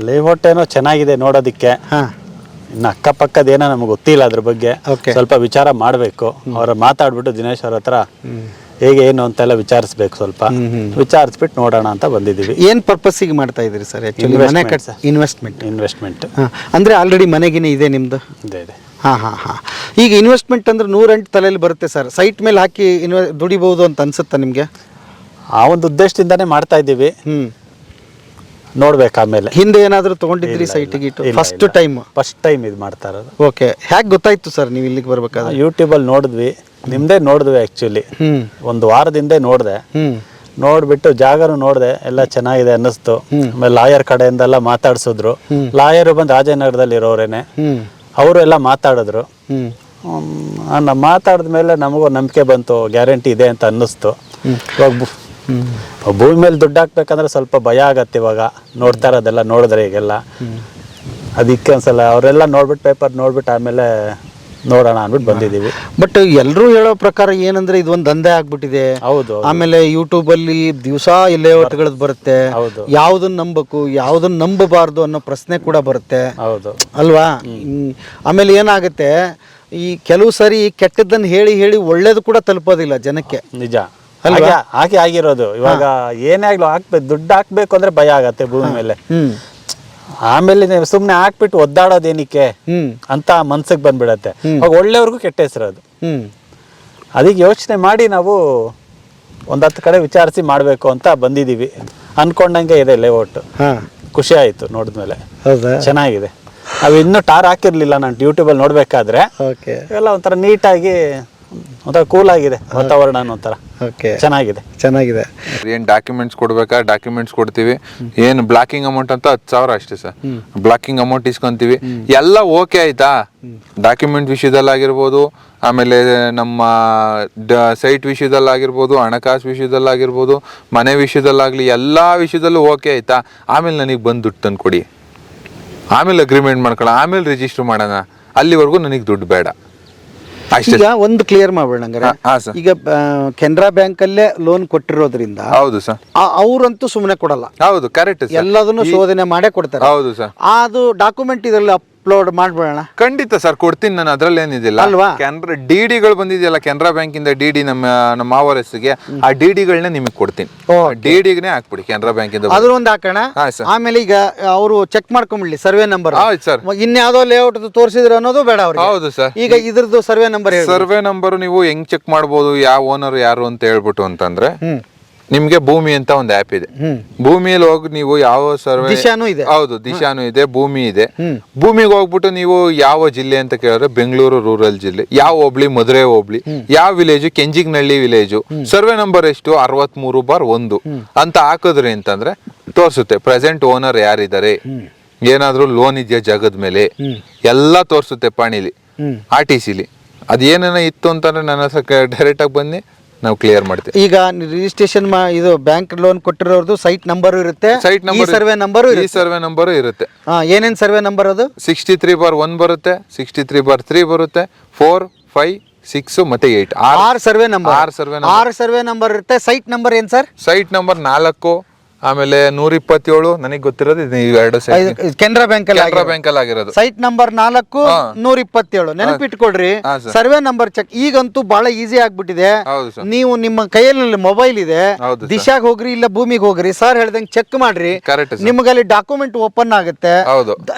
ಲೇಔಟ್ ಏನೋ ಚೆನ್ನಾಗಿದೆ ನೋಡೋದಿಕ್ಕೆ. ಇನ್ನು ಅಕ್ಕಪಕ್ಕದೇನೋ ನಮ್ಗೆ ಗೊತ್ತಿಲ್ಲ ಅದ್ರ ಬಗ್ಗೆ, ಸ್ವಲ್ಪ ವಿಚಾರ ಮಾಡಬೇಕು. ಅವ್ರ ಮಾತಾಡ್ಬಿಟ್ಟು ದಿನೇಶ್ ಅವ್ರ ಹತ್ರ ಹೇಗೆ ಏನು ಅಂತೆಲ್ಲ ವಿಚಾರಿಸ್ಬೇಕು. ಸ್ವಲ್ಪ ವಿಚಾರಿಸ್ಬಿಟ್ಟು ನೋಡೋಣ ಅಂತ ಬಂದಿದ್ದೀವಿ. ಏನ್ ಪರ್ಪಸ್ಸಿಗೆ ಮಾಡ್ತಾ ಇದ್ದೀರಿ ಸರ್? ಇನ್ವೆಸ್ಟ್ಮೆಂಟ್ ಅಂದ್ರೆ ಆಲ್ರೆಡಿ ಮನೆಗಿನೇ ಇದೆ ನಿಮ್ದು? ಇದೆ. ಈಗ ಇನ್ವೆಸ್ಟ್ಮೆಂಟ್ ಅಂದ್ರೆ 108 ತಲೆಯಲ್ಲಿ ಬರುತ್ತೆ ಸರ್. ಸೈಟ್ ಮೇಲೆ ಹಾಕಿ ದುಡಿಬಹುದು ಅಂತ ಅನ್ಸುತ್ತಾ ನಿಮ್ಗೆ? ಆ ಒಂದು ಉದ್ದೇಶದಿಂದಾನೇ ಮಾಡ್ತಾ ಇದ್ದೀವಿ. ನೋಡ್ಬೇಕು ಆಮೇಲೆ. ಹಿಂದೆ ಏನಾದರೂ ತಗೊಂಡಿದ್ರಿ ಸೈಟಿಗೆ ಇಟ್ಟು? ಫಸ್ಟ್ ಟೈಮ್ ಇದು ಮಾಡ್ತಾ ಇರೋದು. ಓಕೆ, ಹೇಗೆ ಗೊತ್ತಾಯ್ತು ಸರ್ ನೀವು ಇಲ್ಲಿಗೆ ಬರ್ಬೇಕಾದ್ರೆ? ಯೂಟ್ಯೂಬಲ್ಲಿ ನೋಡಿದ್ವಿ, ನಿಮ್ದೇ ನೋಡಿದ್ವಿ ಆ್ಯಕ್ಚುಲಿ. ಒಂದು ವಾರದಿಂದ ನೋಡಿದೆ, ನೋಡ್ಬಿಟ್ಟು ಜಾಗನೂ ನೋಡಿದೆ, ಎಲ್ಲ ಚೆನ್ನಾಗಿದೆ ಅನ್ನಿಸ್ತು. ಆಮೇಲೆ ಲಾಯರ್ ಕಡೆಯಿಂದೆಲ್ಲ ಮಾತಾಡ್ಸಿದ್ರು. ಲಾಯರು ಬಂದು ರಾಜನಗರದಲ್ಲಿ ಇರೋರೇನೆ, ಅವರು ಎಲ್ಲ ಮಾತಾಡಿದ್ರು. ಮಾತಾಡಿದ ಮೇಲೆ ನಮಗೂ ನಂಬಿಕೆ ಬಂತು, ಗ್ಯಾರಂಟಿ ಇದೆ ಅಂತ ಅನ್ನಿಸ್ತು. ಇವಾಗ ಭೂಮಿ ಮೇಲೆ ದುಡ್ಡು ಹಾಕ್ಬೇಕಂದ್ರೆ ಸ್ವಲ್ಪ ಭಯ ಆಗತ್ತೆ ಇವಾಗ, ನೋಡ್ತಾ ಇರೋದೆಲ್ಲ ನೋಡಿದ್ರೆ ಈಗೆಲ್ಲ. ಅದಕ್ಕೆ ಒಂದ್ಸಲ ಅವರೆಲ್ಲ ನೋಡ್ಬಿಟ್ಟು ಪೇಪರ್ ನೋಡ್ಬಿಟ್ಟು ಆಮೇಲೆ ನೋಡೋಣ ಅಂದ್ಬಿಟ್ಟು ಬಂದಿದ್ದೀವಿ. ಬಟ್ ಎಲ್ಲರೂ ಹೇಳೋ ಪ್ರಕಾರ ಏನಂದ್ರೆ ಇದೊಂದು ದಂಧೆ ಆಗ್ಬಿಟ್ಟಿದೆ. ಹೌದು. ಆಮೇಲೆ ಯೂಟ್ಯೂಬ್ ಅಲ್ಲಿ ದಿವಸ ಲೇಔಟ್ಗಳದ್ದು ಬರುತ್ತೆ. ಯಾವ್ದನ್ನ ನಂಬಬೇಕು ಯಾವ್ದನ್ನ ನಂಬಬಾರ್ದು ಅನ್ನೋ ಪ್ರಶ್ನೆ ಕೂಡ ಬರುತ್ತೆ. ಹೌದು ಅಲ್ವಾ? ಆಮೇಲೆ ಏನಾಗುತ್ತೆ, ಈ ಕೆಲವು ಸರಿ ಕೆಟ್ಟದ್ದನ್ನು ಹೇಳಿ ಹೇಳಿ ಒಳ್ಳೇದು ಕೂಡ ತಲುಪೋದಿಲ್ಲ ಜನಕ್ಕೆ. ನಿಜ, ಹಾಗೆ ಆಗಿರೋದು. ಇವಾಗ ಏನೇ ಆಗ್ಲೂ ಹಾಕ್ಬೇಕು, ದುಡ್ಡು ಹಾಕ್ಬೇಕು ಅಂದ್ರೆ ಭಯ ಆಗತ್ತೆ ಭೂಮಿ ಮೇಲೆ. ಆಮೇಲೆ ನೀವು ಸುಮ್ನೆ ಹಾಕ್ಬಿಟ್ಟು ಒದ್ದಾಡೋದೇನಿಕ್ಕೆ ಅಂತ ಮನ್ಸಿಗೆ ಬಂದ್ಬಿಡತ್ತೆ. ಅವಾಗ ಒಳ್ಳೆಯವ್ರಿಗೂ ಕೆಟ್ಟ ಹೆಸರು ಅದು. ಅದಕ್ಕೆ ಯೋಚನೆ ಮಾಡಿ ನಾವು 10 ಕಡೆ ವಿಚಾರಿಸಿ ಮಾಡಬೇಕು ಅಂತ ಬಂದಿದ್ದೀವಿ. ಅನ್ಕೊಂಡಂಗೆ ಇದೆ ಲೇಔಟ್. ಖುಷಿ ಆಯ್ತು ನೋಡಿದ್ಮೇಲೆ, ಚೆನ್ನಾಗಿದೆ. ನಾವು ಇನ್ನೂ ಟಾರ್ ಹಾಕಿರ್ಲಿಲ್ಲ ನಾನು ಯೂಟ್ಯೂಬಲ್ಲಿ ನೋಡ್ಬೇಕಾದ್ರೆ. ಎಲ್ಲ ಒಂಥರ ನೀಟಾಗಿ ಒಂಥರ ಕೂಲ್ ಆಗಿದೆ ವಾತಾವರಣ, ಒಂಥರ ಚೆನ್ನಾಗಿದೆ. ಏನ್ ಡಾಕ್ಯುಮೆಂಟ್ಸ್ ಕೊಡ್ಬೇಕಾ, ಡಾಕ್ಯುಮೆಂಟ್ಸ್ ಕೊಡ್ತೀವಿ. ಏನು ಬ್ಲಾಕಿಂಗ್ ಅಮೌಂಟ್ ಅಂತ 10,000 ಅಷ್ಟೇ ಸರ್. ಬ್ಲಾಕಿಂಗ್ ಅಮೌಂಟ್ ಇಸ್ಕೊಂತೀವಿ, ಎಲ್ಲ ಓಕೆ ಆಯ್ತಾ. ಡಾಕ್ಯುಮೆಂಟ್ ವಿಷಯದಲ್ಲಾಗಿರ್ಬೋದು, ಆಮೇಲೆ ನಮ್ಮ ಸೈಟ್ ವಿಷಯದಲ್ಲಾಗಿರ್ಬೋದು, ಹಣಕಾಸು ವಿಷಯದಲ್ಲಾಗಿರ್ಬೋದು, ಮನೆ ವಿಷಯದಲ್ಲಾಗ್ಲಿ, ಎಲ್ಲ ವಿಷಯದಲ್ಲೂ ಓಕೆ ಆಯ್ತಾ. ಆಮೇಲೆ ನನಗೆ ಬಂದು ದುಡ್ಡು ತಂದು ಕೊಡಿ, ಆಮೇಲೆ ಅಗ್ರಿಮೆಂಟ್ ಮಾಡ್ಕೊಳ್ಳೋ, ಆಮೇಲೆ ರಿಜಿಸ್ಟರ್ ಮಾಡೋಣ. ಅಲ್ಲಿವರೆಗೂ ನನಗೆ ದುಡ್ಡು ಬೇಡ. ಈಗ ಒಂದು ಕ್ಲಿಯರ್ ಮಾಡ್ಬೇಡ. ಈಗ ಕೆನರಾ ಬ್ಯಾಂಕ್ ಅಲ್ಲೇ ಲೋನ್ ಕೊಟ್ಟಿರೋದ್ರಿಂದ ಹೌದು ಸರ್, ಅವ್ರಂತೂ ಸುಮ್ಮನೆ ಕೊಡಲ್ಲ. ಹೌದು, ಕರೆಕ್ಟ್. ಎಲ್ಲದನ್ನು ಶೋಧನೆ ಮಾಡೇ ಕೊಡ್ತಾರೆ. ಹೌದು ಸರ್. ಅದು ಡಾಕ್ಯುಮೆಂಟ್ ಇದರಲ್ಲಿ ಅಪ್ಲೋಡ್ ಮಾಡ್ಬೇಡ. ಖಂಡಿತ ಸರ್, ಕೊಡ್ತೀನಿ ನಾನು, ಅದ್ರಲ್ಲಿ ಏನಿದಿಲ್ಲ ಅಲ್ವಾ. ಕೆನರಾ ಡಿಡಿಗಳು ಬಂದಿದೆಯಲ್ಲ, ಕೆನರಾ ಬ್ಯಾಂಕ್ ಇಂದ ಡಿಡಿ ನಮ್ಮ ಮಾವರ ಹೆಸರಿಗೆ, ಆ ಡಿಡಿಗಳನ್ನ ನಿಮಗೆ ಕೊಡ್ತೀನಿ. ಡಿಡಿಗೆ ಹಾಕ್ಬಿಡಿ ಕೆನರಾ ಬ್ಯಾಂಕ್ ಇಂದ, ಅದ್ರ ಒಂದು ಹಾಕೋಣ. ಆಮೇಲೆ ಈಗ ಅವರು ಚೆಕ್ ಮಾಡ್ಕೊಂಡ್ಬಿಡ್ಲಿ ಸರ್ವೆ ನಂಬರ್. ಹೌದು ಸರ್. ಇನ್ಯಾವುದೋ ಲೇಔಟ್ ತೋರಿಸಿದ್ರು ಅನ್ನೋದು ಬೇಡ ಅವ್ರಿಗೆ. ಹೌದು ಸರ್. ಈಗ ಇದ್ರದ್ದು ಸರ್ವೆ ನಂಬರ್ ನೀವು ಹೆಂಗ್ ಚೆಕ್ ಮಾಡ್ಬೋದು, ಯಾವ ಓನರ್ ಯಾರು ಅಂತ ಹೇಳ್ಬಿಟ್ಟು ಅಂತಂದ್ರೆ, ನಿಮ್ಗೆ ಭೂಮಿ ಅಂತ ಒಂದು ಆ್ಯಪ್ ಇದೆ. ಭೂಮಿಯಲ್ಲಿ ಹೋಗಿ ನೀವು ಯಾವ ಸರ್ವೆ, ಹೌದು, ದಿಶಾನು ಇದೆ, ಭೂಮಿ ಇದೆ. ಭೂಮಿಗೆ ಹೋಗ್ಬಿಟ್ಟು ನೀವು ಯಾವ ಜಿಲ್ಲೆ ಅಂತ ಕೇಳಿದ್ರೆ ಬೆಂಗಳೂರು ರೂರಲ್ ಜಿಲ್ಲೆ, ಯಾವ ಹೋಬ್ಳಿ ಮಧುರೆ ಹೋಬ್ಳಿ, ಯಾವ ವಿಲೇಜು ಕೆಂಜಿಗ್ನಳ್ಳಿ ವಿಲೇಜು, ಸರ್ವೆ ನಂಬರ್ ಎಷ್ಟು 63/1 ಅಂತ ಹಾಕಿದ್ರಿ ಅಂತಂದ್ರೆ ತೋರಿಸುತ್ತೆ ಪ್ರೆಸೆಂಟ್ ಓನರ್ ಯಾರಿದ್ದಾರೆ, ಏನಾದ್ರೂ ಲೋನ್ ಇದೆಯಾ ಜಾಗದ ಮೇಲೆ, ಎಲ್ಲ ತೋರಿಸುತ್ತೆ ಪಾಣಿಲಿ, RTCಲಿ. ಅದೇನ ಇತ್ತು ಅಂತಂದ್ರೆ ನನ್ನ ಹತ್ರ ಡೈರೆಕ್ಟ್ ಆಗಿ ಬನ್ನಿ, ನಾವು ಕ್ಲಿಯರ್ ಮಾಡ್ತೀವಿ. ಈಗ ರಿಜಿಸ್ಟ್ರೇಷನ್ ಇದು ಬ್ಯಾಂಕ್ ಲೋನ್ ಕೊಟ್ಟಿರೋದು ಸೈಟ್ ನಂಬರ್ ಇರುತ್ತೆ, ಸೈಟ್ ನಂಬರ್, ಸರ್ವೆ ನಂಬರ್, ಈ ಸರ್ವೆ ನಂಬರ್ ಇರುತ್ತೆ. ಏನೇನ್ ಸರ್ವೆ ನಂಬರ್ ಅದು? 63/1 ಬರುತ್ತೆ, 63/3 ಬರುತ್ತೆ, 4, 5, 6 ಮತ್ತೆ 8. 6 ಸರ್ವೆ ನಂಬರ್. 6 ಸರ್ವೆ ನಂಬರ್ ಇರುತ್ತೆ. ಸೈಟ್ ನಂಬರ್ ಏನ್ ಸರ್? ಸೈಟ್ ನಂಬರ್ 4, ಆಮೇಲೆ 127. ನನಗೆ ಗೊತ್ತಿರೋದು ಎರಡು ಕೆನರಾ ಬ್ಯಾಂಕ್ ಅಲ್ಲಿ ಆಗಿರೋದು. ಸೈಟ್ ನಂಬರ್ 4, 127 ನೆನಪಿಟ್ಕೊಡ್ರಿ. ಸರ್ವೆ ನಂಬರ್ ಚೆಕ್ ಈಗಂತೂ ಬಹಳ ಈಸಿ ಆಗ್ಬಿಟ್ಟಿದೆ. ನೀವು ನಿಮ್ಮ ಕೈಯಲ್ಲಿ ಮೊಬೈಲ್ ಇದೆ, ದಿಶಾಗ್ ಹೋಗ್ರಿ ಇಲ್ಲ ಭೂಮಿಗೆ ಹೋಗ್ರಿ, ಸರ್ ಹೇಳ್ದಂಗೆ ಚೆಕ್ ಮಾಡ್ರಿ, ನಿಮ್ಗೆ ಅಲ್ಲಿ ಡಾಕ್ಯುಮೆಂಟ್ ಓಪನ್ ಆಗುತ್ತೆ.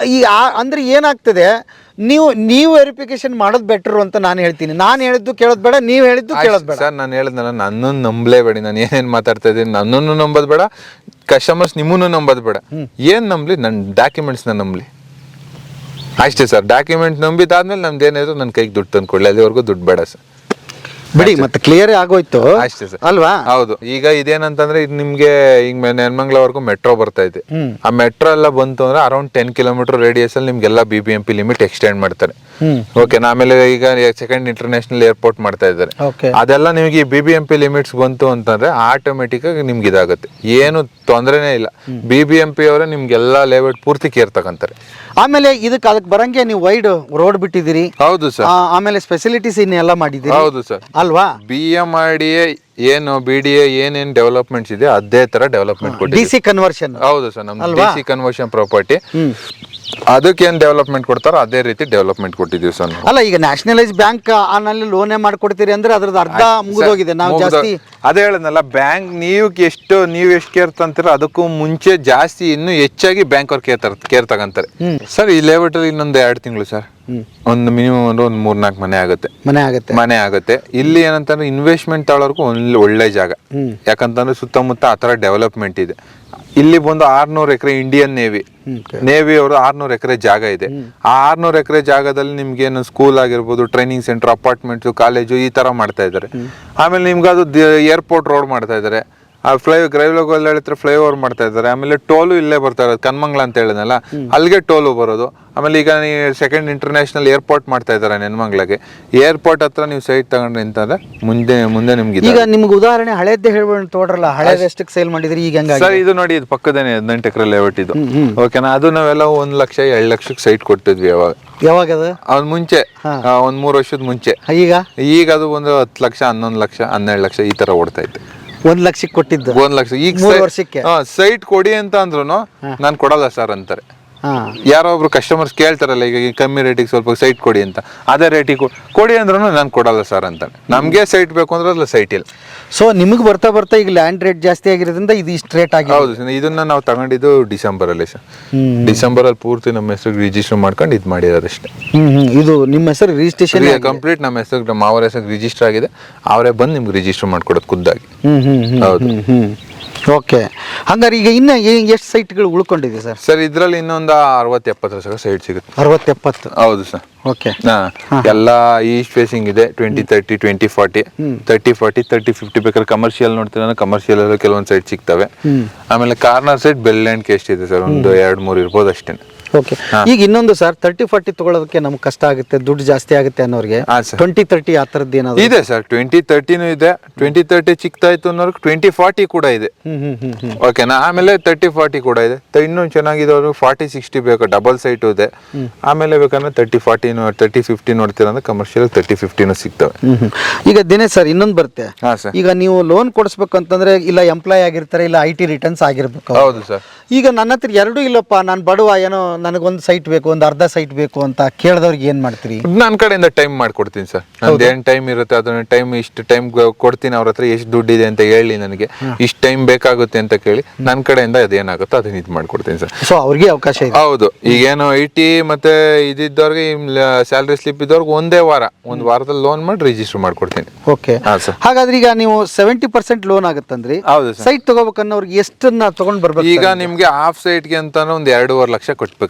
ಅಂದ್ರೆ ಏನಾಗ್ತದೆ, ನೀವು ವೆರಿಫಿಕೇಶನ್ ಮಾಡೋದು ಬೆಟರ್ ಅಂತ ನಾನು ಹೇಳ್ತೀನಿ. ನಾನು ಹೇಳಿದ್ದು ಕೇಳೋದು ಬೇಡ, ನೀವು ಹೇಳಿದ್ದು ಕೇಳೋದು ಬೇಡ. ಸರ್ ನಾನು ಹೇಳಿದ್ನಲ್ಲ, ನನ್ನನ್ನು ನಂಬಲೇಬೇಡಿ. ನಾನು ಏನೇನು ಮಾತಾಡ್ತಾ ಇದ್ದೀನಿ ನನ್ನನ್ನು ನಂಬೋದು ಬೇಡ, ಕಸ್ಟಮರ್ಸ್ ನಿಮ್ಮನ್ನು ನಂಬೋದು ಬೇಡ. ಏನು ನಂಬಲಿ, ನನ್ನ ಡಾಕ್ಯುಮೆಂಟ್ಸ್ನ ನಂಬಲಿ ಅಷ್ಟೇ ಸರ್. ಡಾಕ್ಯುಮೆಂಟ್ ನಂಬಿದಾದ್ಮೇಲೆ ನಮ್ದು ಏನಾದ್ರು ನನ್ನ ಕೈಗೆ ದುಡ್ಡು ತಂದು ಕೊಡಲಿ, ಅಲ್ಲಿವರೆಗೂ ದುಡ್ಡು ಬೇಡ ಸರ್. ಬಿಡಿ, ಮತ್ತೆ ಕ್ಲಿಯರ್ ಆಗೋಯ್ತು ಅಷ್ಟೇ ಸರ್, ಅಲ್ವಾ? ಹೌದು. ಈಗ ಇದೇನಂತಂದ್ರೆ ಇದು ನಿಮ್ಗೆ ಈಗ ನೆನ್ಮಂಗ್ಲವರೆಗೂ ಮೆಟ್ರೋ ಬರ್ತಾ ಇದೆ. ಆ ಮೆಟ್ರೋ ಎಲ್ಲ ಬಂತು ಅಂದ್ರೆ ಅರೌಂಡ್ 10 ಕಿಲೋಮೀಟರ್ ರೇಡಿಯಸ್ ಅಲ್ಲಿ ನಿಮ್ಗೆಲ್ಲ BBMP ಲಿಮಿಟ್ ಎಕ್ಸ್ಟೆಂಡ್ ಮಾಡ್ತಾರೆ. ಓಕೆ, ಆಮೇಲೆ ಈಗ ಸೆಕೆಂಡ್ ಇಂಟರ್ನ್ಯಾಷನಲ್ ಏರ್ಪೋರ್ಟ್ ಮಾಡ್ತಾ ಇದ್ದಾರೆ. ಅದೆಲ್ಲ ನಿಮಗೆ BBMP ಲಿಮಿಟ್ಸ್ ಬಂತು ಅಂತಂದ್ರೆ ಆಟೋಮೆಟಿಕ್ ಆಗಿ ನಿಮ್ಗೆ ಇದಾಗುತ್ತೆ, ಏನು ತೊಂದರೆನೇ ಇಲ್ಲ. BBMP ಅವರೇ ನಿಮ್ಗೆಲ್ಲ ಲೇಔಟ್ ಪೂರ್ತಿ ಕೇರ್ ತಗೊಂತಾರೆ. ಆಮೇಲೆ ಅದಕ್ಕೆ ಬರಂಗೆ ನೀವು ವೈಡ್ ರೋಡ್ ಬಿಟ್ಟಿದ್ದೀರಿ. ಹೌದು ಸರ್. ಆಮೇಲೆ ಫೆಸಿಲಿಟೀಸ್ ಇನ್ನೆಲ್ಲ ಮಾಡಿದ್ದೀರಿ. ಹೌದು ಸರ್, ಅಲ್ವಾ? BMRDA ಏನು BDA ಏನೇನ್ ಡೆವಲಪ್ಮೆಂಟ್ಸ್ ಇದೆ ಅದೇ ತರ ಡೆವಲಪ್ಮೆಂಟ್ ಕೊಟ್ಟಿದ್ದೀವಿ. DC conversion. ಹೌದು ಸರ್, ನಮ್ದು DC ಕನ್ವರ್ಷನ್ ಪ್ರಾಪರ್ಟಿ. ಅದಕ್ಕೆ ಏನ್ ಡೆವಲಪ್ಮೆಂಟ್ ಕೊಡ್ತಾರೋ ಅದೇ ರೀತಿ ಡೆವಲಪ್ಮೆಂಟ್ ಕೊಟ್ಟಿದ್ದೀವಿ ಸರ್. ಅಲ್ಲ, ಈಗ ನ್ಯಾಷನಲೈಸ್ ಬ್ಯಾಂಕ್ ನಲ್ಲಿ ಲೋನೇ ಮಾಡ್ಕೊಡ್ತೀರಿ ಅಂದ್ರೆ ಅದ್ರದ್ದು ಅರ್ಧ ಮುಗಿದೋಗಿದೆ. ನಾವು ಜಾಸ್ತಿ ಅದೇ ಹೇಳದ್ನಲ್ಲ, ಬ್ಯಾಂಕ್ ನೀವು ಎಷ್ಟು ಕೇರ್ ತಂತೀರೋ ಅದಕ್ಕೂ ಮುಂಚೆ ಜಾಸ್ತಿ ಇನ್ನೂ ಹೆಚ್ಚಾಗಿ ಬ್ಯಾಂಕ್ ಅವ್ರು ಕೇರ್ ತಗೊಂತಾರೆ ಸರ್. ಈ ಲೇಔಟ್ ಅಲ್ಲಿ ಇನ್ನೊಂದು 2 ತಿಂಗಳು ಸರ್, ಒಂದು ಮಿನಿಮಮ್ ಒಂದು 3-4 ಮನೆ ಆಗುತ್ತೆ. ಇಲ್ಲಿ ಏನಂತಂದ್ರೆ ಇನ್ವೆಸ್ಟ್ಮೆಂಟ್ ತಗೊಳ್ಳೋರ್ಗು ಒಳ್ಳೆ ಜಾಗ, ಯಾಕಂತಂದ್ರೆ ಸುತ್ತಮುತ್ತ ಆ ತರ ಡೆವಲಪ್ಮೆಂಟ್ ಇದೆ. ಇಲ್ಲಿ ಬಂದು 600 ಎಕರೆ ಇಂಡಿಯನ್ ನೇವಿ ಅವರು 600 ಎಕರೆ ಜಾಗ ಇದೆ. ಆ 600 ಎಕರೆ ಜಾಗದಲ್ಲಿ ನಿಮ್ಗೆ ಏನು ಸ್ಕೂಲ್ ಆಗಿರ್ಬೋದು, ಟ್ರೈನಿಂಗ್ ಸೆಂಟರ್, ಅಪಾರ್ಟ್ಮೆಂಟ್ಸ್, ಕಾಲೇಜು ಈ ತರ ಮಾಡ್ತಾ ಇದ್ದಾರೆ. ಆಮೇಲೆ ನಿಮ್ಗೆ ಅದು ಏರ್ಪೋರ್ಟ್ ರೋಡ್ ಮಾಡ್ತಾ ಇದ್ದಾರೆ. ಆ ಫ್ಲೈಓವರ್ ಮಾಡ್ತಾ ಇದ್ದಾರೆ. ಆಮೇಲೆ ಟೋಲು ಇಲ್ಲೇ ಬರ್ತಾ ಇರೋದು, ಕನ್ಮಂಗ್ಲ ಅಂತ ಹೇಳಿದ್ನಲ್ಲ, ಅಲ್ಲಿಗೆ ಟೋಲು ಬರೋದು. ಆಮೇಲೆ ಈಗ ಸೆಕೆಂಡ್ ಇಂಟರ್ನ್ಯಾಷನಲ್ ಏರ್ಪೋರ್ಟ್ ಮಾಡ್ತಾ ಇದ್ದಾರೆ ನೆನ್ಮಂಗ್ಲಾಗೆ. ಏರ್ಪೋರ್ಟ್ ಹತ್ರ ನೀವು ಸೈಟ್ ತಗೊಂಡ್ರಿ ಅಂತಂದ್ರೆ ಮುಂದೆ ನಿಮ್ಗೆ ಈಗ ನಿಮ್ಗೆ ಉದಾಹರಣೆ ಹಳೇದೇ ಹೇಳ್ಬೇಡ ತೋಡ್ರಲ್ಲ, ಹಳೇದ್ ಎಷ್ಟಕ್ಕೆ ಸೇಲ್ ಮಾಡಿದ್ರಿ ಈಗ ಹಂಗಾಗಿ? ಸರ್ ಇದು ನೋಡಿ, ಇದು ಪಕ್ಕದೇನೆ 18 ಎಕರೆ ಲೇಔಟ್ ಇದು. ಓಕೆನಾ, ಅದು ನಾವೆಲ್ಲ 1 ಲಕ್ಷ 2 ಲಕ್ಷಕ್ಕೆ ಸೈಟ್ ಕೊಟ್ಟಿದ್ವಿ ಯಾವಾಗ ಅದು? ಅದ್ ಮುಂಚೆ, ಒಂದ್ 3 ವರ್ಷದ ಮುಂಚೆ. ಈಗ ಅದು ಒಂದು 10 ಲಕ್ಷ 11 ಲಕ್ಷ 12 ಲಕ್ಷ ಈ ತರ ಓಡ್ತಾ ಇತ್ತು. 1 ಲಕ್ಷಕ್ಕೆ ಕೊಟ್ಟಿದ್ದು 1 ಲಕ್ಷ. ಈಗ 3 ವರ್ಷಕ್ಕೆ ಸೈಟ್ ಕೊಡಿ ಅಂತ ಅಂದ್ರು ನಾನ್ ಕೊಡಲ್ಲ ಸರ್ ಅಂತಾರೆ. ಯಾರೋ ಒಬ್ರು ಕಸ್ಟಮರ್ಸ್ ಕೇಳ್ತಾರಲ್ಲ, ಈಗ ಕಮ್ಮಿ ರೇಟಿಗೆ ಸ್ವಲ್ಪ ಸೈಟ್ ಕೊಡಿ ಅಂತ, ಅದೇ ರೇಟಿಗೆ ಕೊಡಿ ಅಂದ್ರೂ ನಾನು ಕೊಡಲ್ಲ ಸರ್ ಅಂತಾನೆ. ನಮ್ಗೆ ಸೈಟ್ ಬೇಕು ಅಂದ್ರೆ ಅಲ್ಲ ಸೈಟ್ ಇಲ್ಲ. ಸೊ ನಿಮಗೆ ಬರ್ತಾ ಈಗ ಲ್ಯಾಂಡ್ ರೇಟ್ ಜಾಸ್ತಿ ಆಗಿರೋದ್ರಿಂದ ಇದು ಇಷ್ಟು ರೇಟ್ ಆಗಿದೆ. ಹೌದು ಸರ್, ಇದನ್ನ ನಾವು ತಗೊಂಡಿದ್ದು ಡಿಸೆಂಬರ್ ಅಲ್ಲಿ ಸರ್. ಡಿಸೆಂಬರ್ ಅಲ್ಲಿ ಪೂರ್ತಿ ನಮ್ಮ ಹೆಸರು ರಿಜಿಸ್ಟರ್ ಮಾಡ್ಕೊಂಡು ಇದು ಮಾಡಿರೋದಷ್ಟೇ. ಇದು ನಿಮ್ಮ ಹೆಸರು ರಿಜಿಸ್ಟ್ರೇಷನ್ ಕಂಪ್ಲೀಟ್ ನಮ್ಮ ಹೆಸರು, ಮಾವರ ಹೆಸರು ರಿಜಿಸ್ಟರ್ ಆಗಿದೆ. ಅವರೇ ಬಂದು ನಿಮ್ಗೆ ರಿಜಿಸ್ಟರ್ ಮಾಡ್ಕೊಡೋದು ಖುದ್ದಾಗಿ. ಹೌದು. ಓಕೆ, ಹಂಗಾರೆ ಈಗ ಇನ್ನ ಎಷ್ಟು ಸೈಟ್ಗಳು ಉಳ್ಕೊಂಡಿದೆ ಸರ್? ಸರ್ ಇದ್ರಲ್ಲಿ ಇನ್ನೊಂದು 60-70 ಸೈಟ್ ಸಿಗುತ್ತೆ. 60-70? ಹೌದು ಸರ್. ಓಕೆ, ಎಲ್ಲ ಈಸ್ಟ್ ಫೇಸಿಂಗ್ ಇದೆ. 20-30, 20-40, 30-40, 30-50 ಬೇಕಾದ್ರೆ ಕಮರ್ಷಿಯಲ್ ನೋಡ್ತೀರ, ಕಮರ್ಷಿಯಲ್ ಅಲ್ಲಿ ಕೆಲವೊಂದು ಸೈಟ್ ಸಿಗ್ತವೆ. ಆಮೇಲೆ ಕಾರ್ನರ್ ಸೈಟ್ ಬೆಲ್ ಅಂಡ್ ಕೇಸ್ಟ್ ಇದೆ ಸರ್, ಒಂದು 2-3 ಇರ್ಬೋದು ಅಷ್ಟೇ. ಓಕೆ, ಈಗ ಇನ್ನೊಂದು ಸರ್, 30-40 ತಗೊಳ್ಳೋದಕ್ಕೆ ನಮ್ಗೆ ಕಷ್ಟ ಆಗುತ್ತೆ, ದುಡ್ಡು ಜಾಸ್ತಿ ಆಗುತ್ತೆ ಅನ್ನೋರಿಗೆ 20-30 ಆ ಥರದ್ದು ಏನಾದ್ರು ಇದೆ ಸರ್? 20-30 ಇದೆ. 20-30 ಚಿಕ್ತಾಯ್ತು ಅನ್ನೋರ್ಗೆ 20-40 ಕೂಡ ಇದೆ. ಓಕೆನಾ, ಆಮೇಲೆ 30-40 ಕೂಡ ಇದೆ. ಇನ್ನೂ ಚೆನ್ನಾಗಿದ್ದವ್ರು 40-60 ಬೇಕು, ಡಬಲ್ ಸೈಟ್ ಇದೆ. ಆಮೇಲೆ ಬೇಕಂದ್ರೆ 30-40 30-50 ನೋಡ್ತೀರ ಅಂದ್ರೆ ಕಮರ್ಷಿಯಲ್ 30-50 ಸಿಗ್ತವೆ. ಈಗ ದಿನೇಶ್ ಸರ್ ಇನ್ನೊಂದು ಬರುತ್ತೆ. ಹಾ ಸರ್. ಈಗ ನೀವು ಲೋನ್ ಕೊಡಿಸ್ಬೇಕು ಅಂತಂದ್ರೆ ಇಲ್ಲ ಎಂಪ್ಲಾಯ್ ಆಗಿರ್ತಾರೆ, ಇಲ್ಲ IT ರಿಟರ್ನ್ಸ್ ಆಗಿರ್ಬೇಕು. ಹೌದು ಸರ್. ಈಗ ನನ್ನ ಹತ್ರ ಎರಡೂ ಇಲ್ಲಪ್ಪ, ನಾನು ಬಡವ, ಏನೋ ನನಗೊಂದು ಸೈಟ್ ಬೇಕು, ಒಂದು ಅರ್ಧ ಸೈಟ್ ಬೇಕು ಅಂತ ಕೇಳಿದವ್ರಿಗೆ ಏನ್ ಮಾಡ್ತೀರಿ? ನನ್ನ ಕಡೆಯಿಂದ ಟೈಮ್ ಮಾಡ್ಕೊಡ್ತೀನಿ ಸರ್. ನಂದು ಏನ್ ಟೈಮ್ ಇರುತ್ತೆ ಅದನ್ನ ಟೈಮ್, ಇಷ್ಟು ಟೈಮ್ ಕೊಡ್ತೀನಿ. ಅವ್ರ ಹತ್ರ ಎಷ್ಟು ದುಡ್ಡು ಇದೆ ಅಂತ ಹೇಳಿ, ನನಗೆ ಇಷ್ಟು ಟೈಮ್ ಬೇಕಾಗುತ್ತೆ ಅಂತ ಕೇಳಿ, ನನ್ನ ಕಡೆಯಿಂದ ಅದೇನಾಗುತ್ತೋ ಅದನ್ನ ಇದು ಮಾಡ್ಕೊಡ್ತೀನಿ ಸರ್. ಸೊ ಅವ್ರಿಗೆ ಅವಕಾಶ ಇದೆ. ಹೌದು. ಈಗೇನು IT ಮತ್ತೆ ಇದಿದ್ದವ್ರಿಗೆ, ಸ್ಯಾಲರಿ ಸ್ಲಿಪ್ ಇದ್ದವ್ರಿಗೆ ಒಂದು ವಾರದಲ್ಲಿ ಲೋನ್ ಮಾಡಿ ರಿಜಿಸ್ಟರ್ ಮಾಡ್ಕೊಡ್ತೀನಿ. ಓಕೆ, ಹಾಗಾದ್ರೆ ಈಗ ನೀವು 70% ಲೋನ್ ಆಗುತ್ತಂದ್ರಿ. ಹೌದು ಸರ್. ಸೈಟ್ ತಗೋಬೇಕನ್ನೋರ್ಗೆ ಎಷ್ಟನ್ನ ತಗೊಂಡ್ ಬರ್ಬೇಕು? ಈಗ ನಿಮ್ಗೆ ಹಾಫ್ ಸೈಟ್ಗೆ ಅಂತಾನೆ ಒಂದು 2.5 ಲಕ್ಷ ಕಟ್ಬೇಕಾಗತ್ತೆ.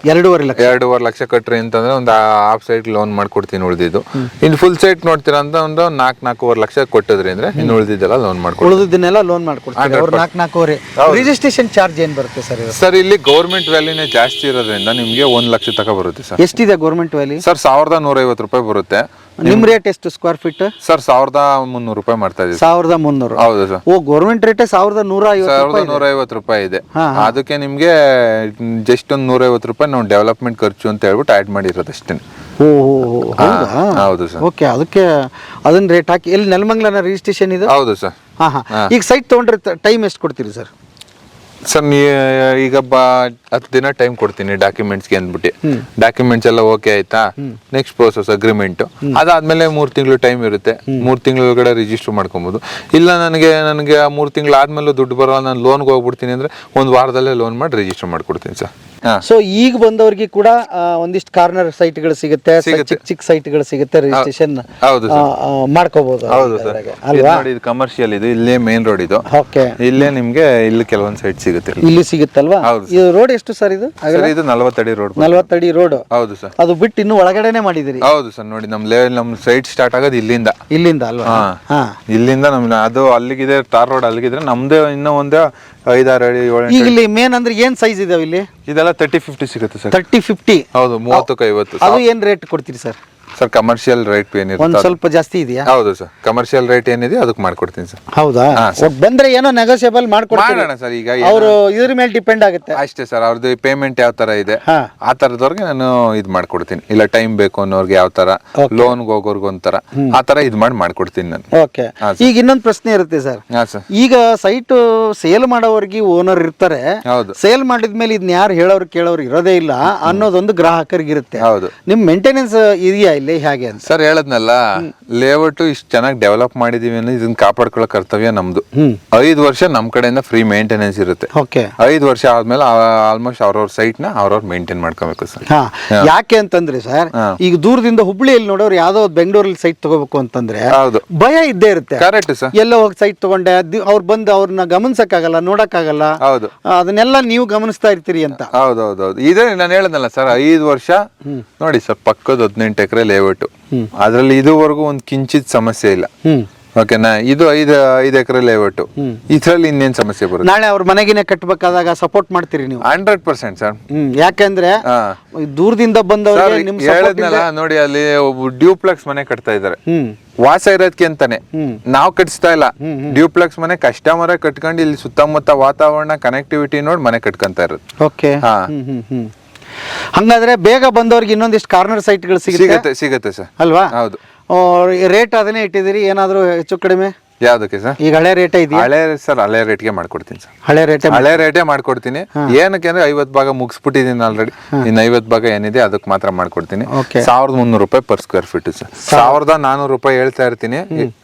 2.5 ಲಕ್ಷ ಕಟ್ರಿ ಅಂತಂದ್ರೆ ಒಂದು ಹಾಫ್ ಸೈಟ್ ಲೋನ್ ಮಾಡ್ಕೊಡ್ತೀನಿ. ಉಳಿದಿದ್ದು ಇನ್ನು ಫುಲ್ ಸೈಟ್ ನೋಡ್ತೀರಾ ಅಂತ ಒಂದು 4-4.5 ಲಕ್ಷ ಕೊಟ್ಟಿದ್ರಿ ಅಂದ್ರೆ ಇನ್ನು ಉಳಿದಿದ್ದೆಲ್ಲ ಲೋನ್ ಮಾಡ್ಕೊಡ್ತೀನಿ. ಉಳಿದಿದ್ದನ್ನೆಲ್ಲ ಲೋನ್ ಮಾಡ್ಕೊಡ್ತೀನಿ. ಅವ್ರು 4-4.5. ರಿಜಿಸ್ಟ್ರೇಷನ್ ಚಾರ್ಜ್ ಏನ್ ಬರುತ್ತೆ ಸರ್? ಸರ್ ಇಲ್ಲಿ ಗೌರ್ಮೆಂಟ್ ವ್ಯಾಲ್ಯೂನೇ ಜಾಸ್ತಿ ಇರೋದ್ರಿಂದ ನಿಮ್ಗೆ 1 ಲಕ್ಷ ತಕ ಬರುತ್ತೆ ಸರ್. ಎಷ್ಟಿದೆ ಗೌರ್ಮೆಂಟ್ ವ್ಯಾಲ್ಯೂ? ಸರ್ 1150 ರೂಪಾಯಿ ಬರುತ್ತೆ. ನಿಮ್ ರೇಟ್ ಎಷ್ಟು ಸ್ಕ್ವೇರ್ ಫೀಟ್? ಸರ್ 1300 ರೂಪಾಯಿ ಮಾಡ್ತಾ ಇದೀವಿ. 1300? ಹೌದು ಸರ್. ಓ, ಗೌರ್ಮೆಂಟ್ ರೇಟ್ 1150 ರೂಪಾಯಿ ಇದೆ. ಅದಕ್ಕೆ ನಿಮ್ಗೆ ಜಸ್ಟ್ ಒಂದು 150 ರೂಪಾಯಿ ನಾವು ಡೆವಲಪ್ಮೆಂಟ್ ಖರ್ಚು ಅಂತ ಹೇಳ್ಬಿಟ್ಟು ಆಡ್ ಮಾಡಿರೋದಷ್ಟೇ. ಹೌದು ಸರ್. ಓಕೆ, ಅದಕ್ಕೆ ಅದನ್ನ ರೇಟ್ ಹಾಕಿ. ಎಲ್ಲಿ ನೆಲಮಂಗಲನ ರಿಜಿಸ್ಟ್ರೇಷನ್ ಇದೆ? ಹೌದು ಸರ್. ಈಗ ಸೈಟ್ ತಗೊಂಡ್ರೆ ಟೈಮ್ ಎಷ್ಟು ಕೊಡ್ತೀರಿ ಸರ್? ಸರ್ ಈಗ 10 ದಿನ ಟೈಮ್ ಕೊಡ್ತೀನಿ ಡಾಕ್ಯುಮೆಂಟ್ಸ್ಗೆ ಅಂದ್ಬಿಟ್ಟು. ಡಾಕ್ಯುಮೆಂಟ್ಸ್ ಎಲ್ಲ ಓಕೆ ಆಯ್ತಾ, ನೆಕ್ಸ್ಟ್ ಪ್ರೋಸೆಸ್ ಅಗ್ರಿಮೆಂಟ್. ಅದಾದ್ಮೇಲೆ 3 ತಿಂಗಳು ಟೈಮ್ ಇರುತ್ತೆ. 3 ತಿಂಗಳ ಒಳಗಡೆ ರಿಜಿಸ್ಟರ್ ಮಾಡ್ಕೊಬಹುದು. ಇಲ್ಲ ನನಗೆ 3 ತಿಂಗಳು ಆದ್ಮೇಲೆ ದುಡ್ಡು ಬರೋಲ್ಲ, ನಾನು ಲೋನ್ಗೆ ಹೋಗ್ಬಿಡ್ತೀನಿ ಅಂದ್ರೆ 1 ವಾರದಲ್ಲೇ ಲೋನ್ ಮಾಡಿ ರಿಜಿಸ್ಟರ್ ಮಾಡ್ಕೊಡ್ತೀನಿ ಸರ್. ಸೊ ಈಗ ಬಂದವರಿಗೆ ಕೂಡ ಒಂದಿಷ್ಟು ಕಾರ್ನರ್ ಸೈಟ್ಗಳು ಸಿಗುತ್ತೆ, ಚಿಕ್ಕ ಸೈಟ್ಗಳು ಸಿಗುತ್ತೆ, ರಿಜಿಸ್ಟ್ರೇಷನ್ ಮಾಡ್ಕೋಬಹುದು. ಹೌದು ಸರ್. ನೋಡಿ, ಇದು ಕಮರ್ಷಿಯಲ್, ಇದು ಇಲ್ಲೇ ಮೇನ್ ರೋಡ್ ಇದು. ಓಕೆ, ಇಲ್ಲೇ ನಿಮ್ಗೆ ಇಲ್ಲಿ ಕೆಲವೊಂದು ಸೈಟ್ ಸಿಗುತ್ತೆ. ಇಲ್ಲಿ ಸಿಗುತ್ತಲ್ವಾ? ಇದು ರೋಡ್ ಎಷ್ಟು ಸರ್? ಇದು 40 ಅಡಿ ರೋಡ್. 40 ಅಡಿ ರೋಡ್. ಹೌದು ಸರ್. ಅದು ಬಿಟ್ಟು ಇನ್ನು ಒಳಗಡೆನೆ ಮಾಡಿದಿರಿ? ಹೌದು ಸರ್. ನೋಡಿ, ನಮ್ ಸೈಟ್ ಸ್ಟಾರ್ಟ್ ಆಗೋದು ಇಲ್ಲಿಂದ ಅಲ್ವಾ? ಇಲ್ಲಿಂದ ಅದು ಅಲ್ಲಿಗಿದೆ, ಟಾರ್ ರೋಡ್ ಅಲ್ಲಿಗಿದ್ರೆ ನಮ್ದೇ ಇನ್ನೂ ಒಂದು 5-6 ಅಡಿ 7 ಈಗ ಇಲ್ಲಿ ಮೇನ್ ಅಂದ್ರೆ ಏನ್ ಸೈಜ್ ಇದಾವೆ ಇಲ್ಲಿ? ಇದೆಲ್ಲ 30-50 ಸಿಗುತ್ತೆ ಸರ್. 30-50? ಹೌದು. 30-50. ಅದು ಏನ್ ರೇಟ್ ಕೊಡ್ತೀರಿ ಸರ್? ಸರ್ ಕಮರ್ಷಿಯಲ್ ರೇಟ್ ಏನಿರುತ್ತೆ ಒಂದ್ ಸ್ವಲ್ಪ ಜಾಸ್ತಿ ಇದೆಯಾ? ಹೌದು ಸರ್. ಕಮರ್ಷಿಯಲ್ ರೇಟ್ ಏನಿದೆ ಅದಕ್ಕೆ ಮಾಡ್ಕೊಡ್ತೀನಿ ಸರ್. ಹೌದಾ? ಬಂದ್ರೆ ಏನೋ ನೆಗೋಸಿಯಬಲ್ ಮಾಡ್ಕೊಡೋಣ ಸರ್. ಈಗ ಅವರು ಇದ್ರ ಮೇಲೆ ಡಿಪೆಂಡ್ ಆಗುತ್ತೆ ಅಷ್ಟೇ ಸರ್. ಅವ್ರದ್ದು ಪೇಮೆಂಟ್ ಯಾವ ತರ ಇದೆ ಆ ತರದವ್ರಿಗೆ ನಾನು ಇದು ಮಾಡ್ಕೊಡ್ತೀನಿ. ಇಲ್ಲ ಟೈಮ್ ಬೇಕು ಅನ್ನೋರ್ಗೆ ಯಾವ ತರ, ಲೋನ್ಗೆ ಹೋಗೋರ್ಗೆ ಒಂಥರ, ಆ ತರ ಇದು ಮಾಡ್ಕೊಡ್ತೀನಿ ನಾನು. ಓಕೆ, ಈಗ ಇನ್ನೊಂದು ಪ್ರಶ್ನೆ ಇರುತ್ತೆ ಸರ್. ಈಗ ಸೈಟ್ ಸೇಲ್ ಮಾಡೋವ್ರಿಗೆ ಓನರ್ ಇರ್ತಾರೆ. ಸೇಲ್ ಮಾಡಿದ್ಮೇಲೆ ಇದನ್ನ ಯಾರು ಹೇಳೋರು ಕೇಳೋರು ಇರೋದೇ ಇಲ್ಲ ಅನ್ನೋದೊಂದು ಗ್ರಾಹಕರಿಗೆ ಇರುತ್ತೆ. ಹೌದು. ನಿಮ್ ಮೇಂಟೆನೆನ್ಸ್ ಇದೆಯಾ ಇಲ್ಲಿ? ಇಲ್ಲಿ ಹೇಗೆ ಅಂತ. ಸರ್ ಹೇಳದ್ನಲ್ಲ, ಲೇಔಟ್ ಇಷ್ಟು ಚೆನ್ನಾಗಿ ಡೆವಲಪ್ ಮಾಡಿದೀವಿ ಅನ್ನೋ ಇದನ್ನ ಕಾಪಾಡ್ಕೊಳ್ಳೋ ಕರ್ತವ್ಯ ನಮ್ದು. 5 ವರ್ಷ ನಮ್ ಕಡೆಯಿಂದ ಫ್ರೀ ಮೇಂಟೆನೆನ್ಸ್ ಇರುತ್ತೆ. ಓಕೆ. 5 ವರ್ಷ ಆದ್ಮೇಲೆ ಆಲ್ಮೋಸ್ಟ್ ಅವ್ರವ್ರ ಸೈಟ್ ನ ಅವ್ರವ್ರು ಮೇಂಟೈನ್ ಮಾಡ್ಕೋಬೇಕು ಸರ್. ಹಾ, ಯಾಕೆ ಅಂತಂದ್ರೆ ಸರ್, ಈಗ ದೂರದಿಂದ ಹುಬ್ಳಿಯಲ್ಲಿ ನೋಡೋರು ಯಾವ್ದೋ ಬೆಂಗಳೂರಲ್ಲಿ ಸೈಟ್ ತಗೋಬೇಕು ಅಂತಂದ್ರೆ ಹೌದು, ಭಯ ಇದ್ದೇ ಇರುತ್ತೆ. Correct sir. ಎಲ್ಲೋ ಹೋಗಿ ಸೈಟ್ ತಗೊಂಡೆ ಅವ್ರು ಬಂದು ಅವ್ರನ್ನ ಗಮನಿಸಕ್ಕಾಗಲ್ಲ, ನೋಡಕ್ಕಾಗಲ್ಲ. ಹೌದು, ಅದನ್ನೆಲ್ಲ ನೀವು ಗಮನಿಸ್ತಾ ಇರ್ತೀರಿ ಅಂತ. ಹೌದೌದೌದು, ಇದೇ ನಾನು ಹೇಳದ್ನಲ್ಲ ಸರ್, 5 ವರ್ಷ ನೋಡಿ ಸರ್, ಪಕ್ಕದ 18 ಎಕರೆ ಲೇಔಟ್, ಅದ್ರಲ್ಲಿ ಇದುವರೆಗೂ ಒಂದು ಕಿಂಚಿತ್ ಸಮಸ್ಯೆ ಇಲ್ಲ. ಓಕೆನಾ? ಇದು 5 ಎಕರೆ ಲೇಔಟ್, ಇದ್ರಲ್ಲಿ ಇನ್ನೇನ್ ಸಮಸ್ಯೆ ಬರುತ್ತೆ? ನಾಳೆ ಅವ್ರ ಮನೆಗಿನೇ ಕಟ್ಟಬೇಕಾದಾಗ ಸಪೋರ್ಟ್ ಮಾಡ್ತೀರಿ ನೀವು? 100% ಸರ್. ಯಾಕಂದ್ರೆ ದೂರದಿಂದ ಬಂದವರಿಗೆ ನಿಮ್ ಹೇಳದ್ನಲ್ಲ ನೋಡಿ, ಅಲ್ಲಿ ಡ್ಯೂಪ್ಲೆಕ್ಸ್ ಮನೆ ಕಟ್ತಾ ಇದಾರೆ, ವಾಸ ಇರೋದಕ್ಕೆ ಅಂತಾನೆ. ನಾವ್ ಕಟ್ಸ್ತಾ ಇಲ್ಲ, ಡ್ಯೂಪ್ಲೆಕ್ಸ್ ಮನೆ ಕಸ್ಟಮರೇ ಕಟ್ಕೊಂಡು ಇಲ್ಲಿ ಸುತ್ತಮುತ್ತ ವಾತಾವರಣ ಕನೆಕ್ಟಿವಿಟಿ ನೋಡಿ ಮನೆ ಕಟ್ಕೊಂತ ಇರೋದು. ಓಕೆ. ಹಂಗಾದ್ರೆ ಬೇಗ ಬಂದವ್ರಿಗೆ ಇನ್ನೊಂದಿಷ್ಟು ಕಾರ್ನರ್ ಸೈಟ್ಗಳು ಸಿಗುತ್ತೆ ಸರ್. ಅಲ್ವಾ? ಹೌದು. ರೇಟ್ ಅದನ್ನೇ ಇಟ್ಟಿದ್ದೀರಿ, ಏನಾದ್ರು ಹೆಚ್ಚು ಕಡಿಮೆ? ಯಾವ್ದಕ್ಕೆ ಸರ್? ಈಗ ಹಳೆ ರೇಟ್ ಇದೆಯಾ? ಹಳೆ ರೇಟ್ಗೆ ಮಾಡ್ಕೊಡ್ತೀನಿ ಸರ್. ಹಳೆ ರೇಟೇ ಮಾಡ್ಕೊಡ್ತೀನಿ. ಏನಕ್ಕೆ ಅಂದ್ರೆ 50 ಭಾಗ ಮುಗಿಸ್ಬಿಟ್ಟಿದ್ದೀನಿ ಆಲ್ರೆಡಿ. ಇನ್ನು 50 ಭಾಗ ಏನಿದೆ ಅದಕ್ಕೆ ಮಾತ್ರ ಮಾಡ್ಕೊಡ್ತೀನಿ. 1300 ರೂಪಾಯಿ ಪರ್ ಸ್ಕ್ವೇರ್ ಫೀಟ್ ಸರ್. 1400 ರೂಪಾಯಿ ಹೇಳ್ತಾ ಇರ್ತೀನಿ,